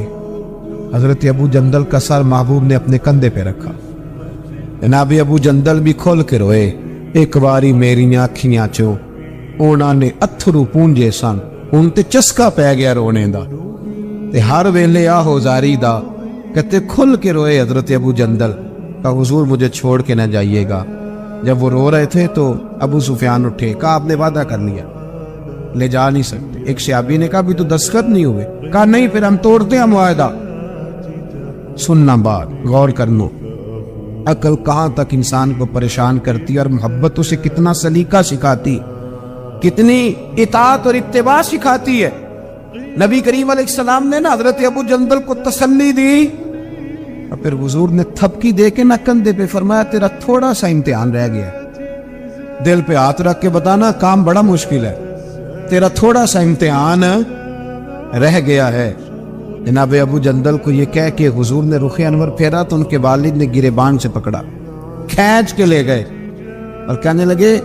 حضرت ابو جندل کا سر محبوب نے اپنے کندھے پہ رکھا. جناب ابو جندل بھی کھول کے روئے. ایک باری میری آنکھیاں چو اونا نے اتھرو پونجے سن, ان تے چسکا پہ گیا رونے دا, تے ہر ویلے آہو زاری دا. کہتے کھل کے روئے حضرت ابو جندل, کہا حضور مجھے چھوڑ کے نہ جائیے گا. جب وہ رو رہے تھے تو ابو سفیان اٹھے, کہا آپ نے وعدہ کر لیا, لے جا نہیں سکتے. ایک صحابی نے کہا بھی تو دستخط نہیں ہوئے, کہا نہیں پھر ہم توڑتے ہیں معاہدہ. سننا بات, غور کرنا, عقل کہاں تک انسان کو پریشان کرتی اور محبت اسے کتنا سلیقہ سکھاتی, کتنی اطاعت اور اتباع سکھاتی ہے. نبی کریم علیہ السلام نے نا حضرت ابو جندل کو تسلی دی, اور پھر حضور نے تھپکی دے کے نہ کندھے پہ فرمایا تیرا تھوڑا سا امتحان رہ گیا, دل پہ ہاتھ رکھ کے بتانا کام بڑا مشکل ہے, تیرا تھوڑا سا امتحان رہ گیا ہے. جناب ابو جندل کو یہ کہہ کے حضور نے رخ انور پھیرا تو ان کے والد نے گریبان سے پکڑا, کھینچ کے لے گئے اور کہنے لگے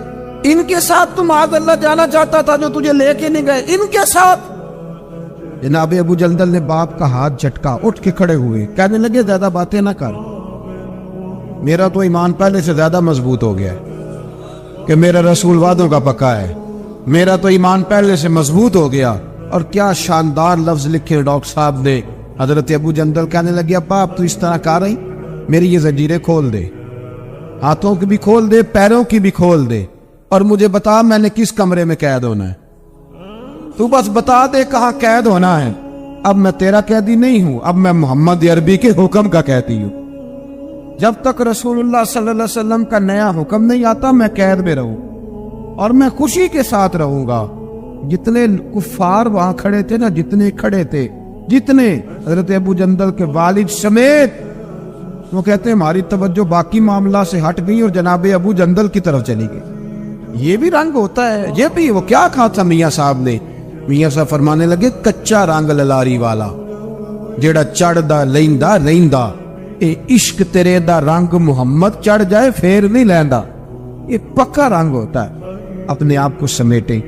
ان کے ساتھ تو معاذ اللہ جانا چاہتا تھا جو تجھے لے کے نہیں گئے, ان کے ساتھ. جناب ابو جندل نے باپ کا ہاتھ جھٹکا, اٹھ کے کھڑے ہوئے, کہنے لگے زیادہ باتیں نہ کر, میرا تو ایمان پہلے سے زیادہ مضبوط ہو گیا ہے کہ میرا رسول وعدوں کا پکا ہے, میرا تو ایمان پہلے سے مضبوط ہو گیا. اور کیا شاندار لفظ لکھے ڈاکٹر صاحب نے. حضرت ابو جندل کہنے لگے ابا آپ تو اس طرح کر رہی, میری یہ زنجیریں کھول دے, ہاتھوں کی بھی کھول دے, پیروں کی بھی کھول دے, اور مجھے بتا میں نے کس کمرے میں قید ہونا ہے, تو بس بتا دے کہاں قید ہونا ہے. اب میں تیرا قیدی نہیں ہوں, اب میں محمد عربی کے حکم کا قیدی ہوں. جب تک رسول اللہ صلی اللہ علیہ وسلم کا نیا حکم نہیں آتا میں قید میں رہوں, اور میں خوشی کے ساتھ رہوں گا. جتنے کفار وہاں کھڑے تھے نا, جتنے کھڑے تھے, جتنے حضرت ابو جندل کے والد سمیت, وہ کہتے ہیں ہماری توجہ باقی معاملہ سے ہٹ گئی اور جناب ابو جندل کی طرف چلی گئی. یہ بھی رنگ ہوتا ہے, یہ بھی. وہ کیا کہا تھا میاں صاحب نے, میاں صاحب فرمانے لگے کچا رنگ للاری والا جیڑا چڑھ دا لیندا رہندا, اے عشق تیرے دا رنگ محمد چڑھ جائے پھر نہیں لیندا. یہ پکا رنگ ہوتا ہے. اپنے آپ کو سمیٹیں,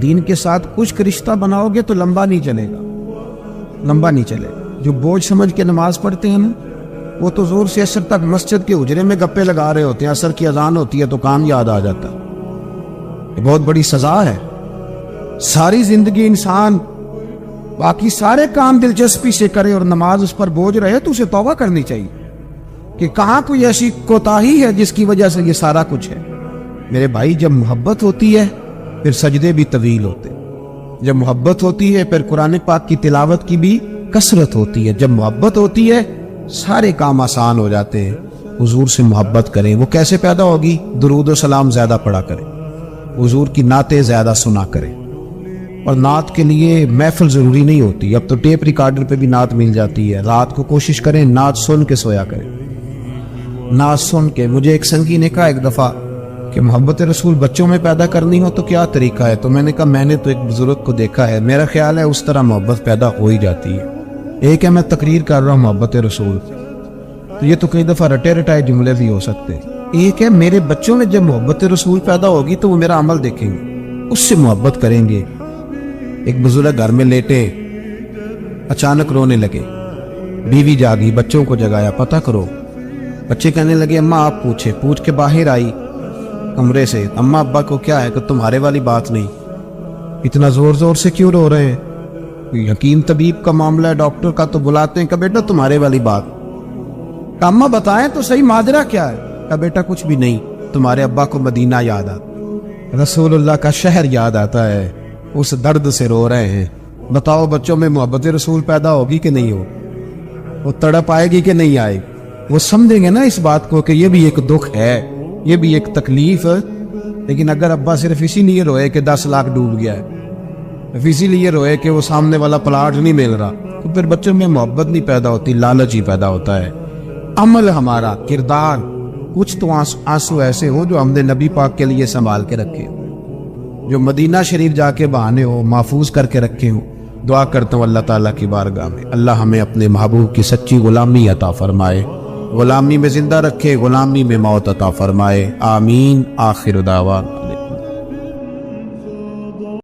دین کے ساتھ کچھ رشتہ بناؤ گے تو لمبا نہیں چلے گا, لمبا نہیں چلے گا. جو بوجھ سمجھ کے نماز پڑھتے ہیں نا, وہ تو زور سے عصر تک مسجد کے حجرے میں گپے لگا رہے ہوتے ہیں, عصر کی اذان ہوتی ہے تو کام یاد آ جاتا. یہ بہت بڑی سزا ہے. ساری زندگی انسان باقی سارے کام دلچسپی سے کرے اور نماز اس پر بوجھ رہے تو اسے توبہ کرنی چاہیے کہ کہاں کوئی ایسی کوتاہی ہے جس کی وجہ سے یہ سارا کچھ ہے. میرے بھائی, جب محبت ہوتی ہے پھر سجدے بھی طویل ہوتے, جب محبت ہوتی ہے پھر قرآن پاک کی تلاوت کی بھی کثرت ہوتی ہے, جب محبت ہوتی ہے سارے کام آسان ہو جاتے ہیں. حضور سے محبت کریں. وہ کیسے پیدا ہوگی؟ درود و سلام زیادہ پڑھا کریں, حضور کی نعتیں زیادہ سنا کریں. اور نعت کے لیے محفل ضروری نہیں ہوتی, اب تو ٹیپ ریکارڈر پہ بھی نعت مل جاتی ہے. رات کو کوشش کریں نعت سن کے سویا کریں, نعت سن کے. مجھے ایک سنگی نے کہا ایک دفعہ کہ محبت رسول بچوں میں پیدا کرنی ہو تو کیا طریقہ ہے؟ تو میں نے کہا میں نے تو ایک بزرگ کو دیکھا ہے, میرا خیال ہے اس طرح محبت پیدا ہو ہی جاتی ہے. ایک ہے میں تقریر کر رہا ہوں محبت رسول, تو یہ تو کئی دفعہ رٹے رٹائے جملے بھی ہو سکتے ہیں. ایک ہے میرے بچوں میں جب محبت رسول پیدا ہوگی تو وہ میرا عمل دیکھیں گے, اس سے محبت کریں گے. ایک بزرگ گھر میں لیٹے, اچانک رونے لگے, بیوی جاگی, بچوں کو جگایا, پتہ کرو. بچے کہنے لگے اماں آپ پوچھے. پوچھ کے باہر آئی کمرے سے, اماں ابا کو کیا ہے؟ کہ تمہارے والی بات نہیں. اتنا زور زور سے کیوں رو رہے ہیں؟ حکیم طبیب کا معاملہ ہے, ڈاکٹر کا, تو بلاتے ہیں کہ بیٹا تمہارے والی بات. کہ اماں بتائیں تو صحیح ماجرا کیا ہے؟ کہ بیٹا کچھ بھی نہیں, تمہارے ابا کو مدینہ یاد آتا, رسول اللہ کا شہر یاد آتا ہے, اس درد سے رو رہے ہیں. بتاؤ بچوں میں محبت رسول پیدا ہوگی کہ نہیں ہو؟ وہ تڑپ آئے گی کہ نہیں آئے گی؟ وہ سمجھیں گے نا اس بات کو کہ یہ بھی ایک دکھ ہے, یہ بھی ایک تکلیف. لیکن اگر ابا صرف اسی لیے روئے کہ 10 لاکھ ڈوب گیا ہے, اسی لیے روئے کہ وہ سامنے والا پلاٹ نہیں مل رہا, تو پھر بچوں میں محبت نہیں پیدا ہوتی, لالچ ہی پیدا ہوتا ہے. عمل ہمارا, کردار, کچھ تو آنسو ایسے ہو جو ہم نے نبی پاک کے لیے سنبھال کے رکھے, جو مدینہ شریف جا کے بہانے ہو, محفوظ کر کے رکھے ہوں. دعا کرتا ہوں اللہ تعالیٰ کی بارگاہ میں اللہ ہمیں اپنے محبوب کی سچی غلامی عطا فرمائے, غلامی میں زندہ رکھے, غلامی میں موت عطا فرمائے. آمین. آخر دعوانا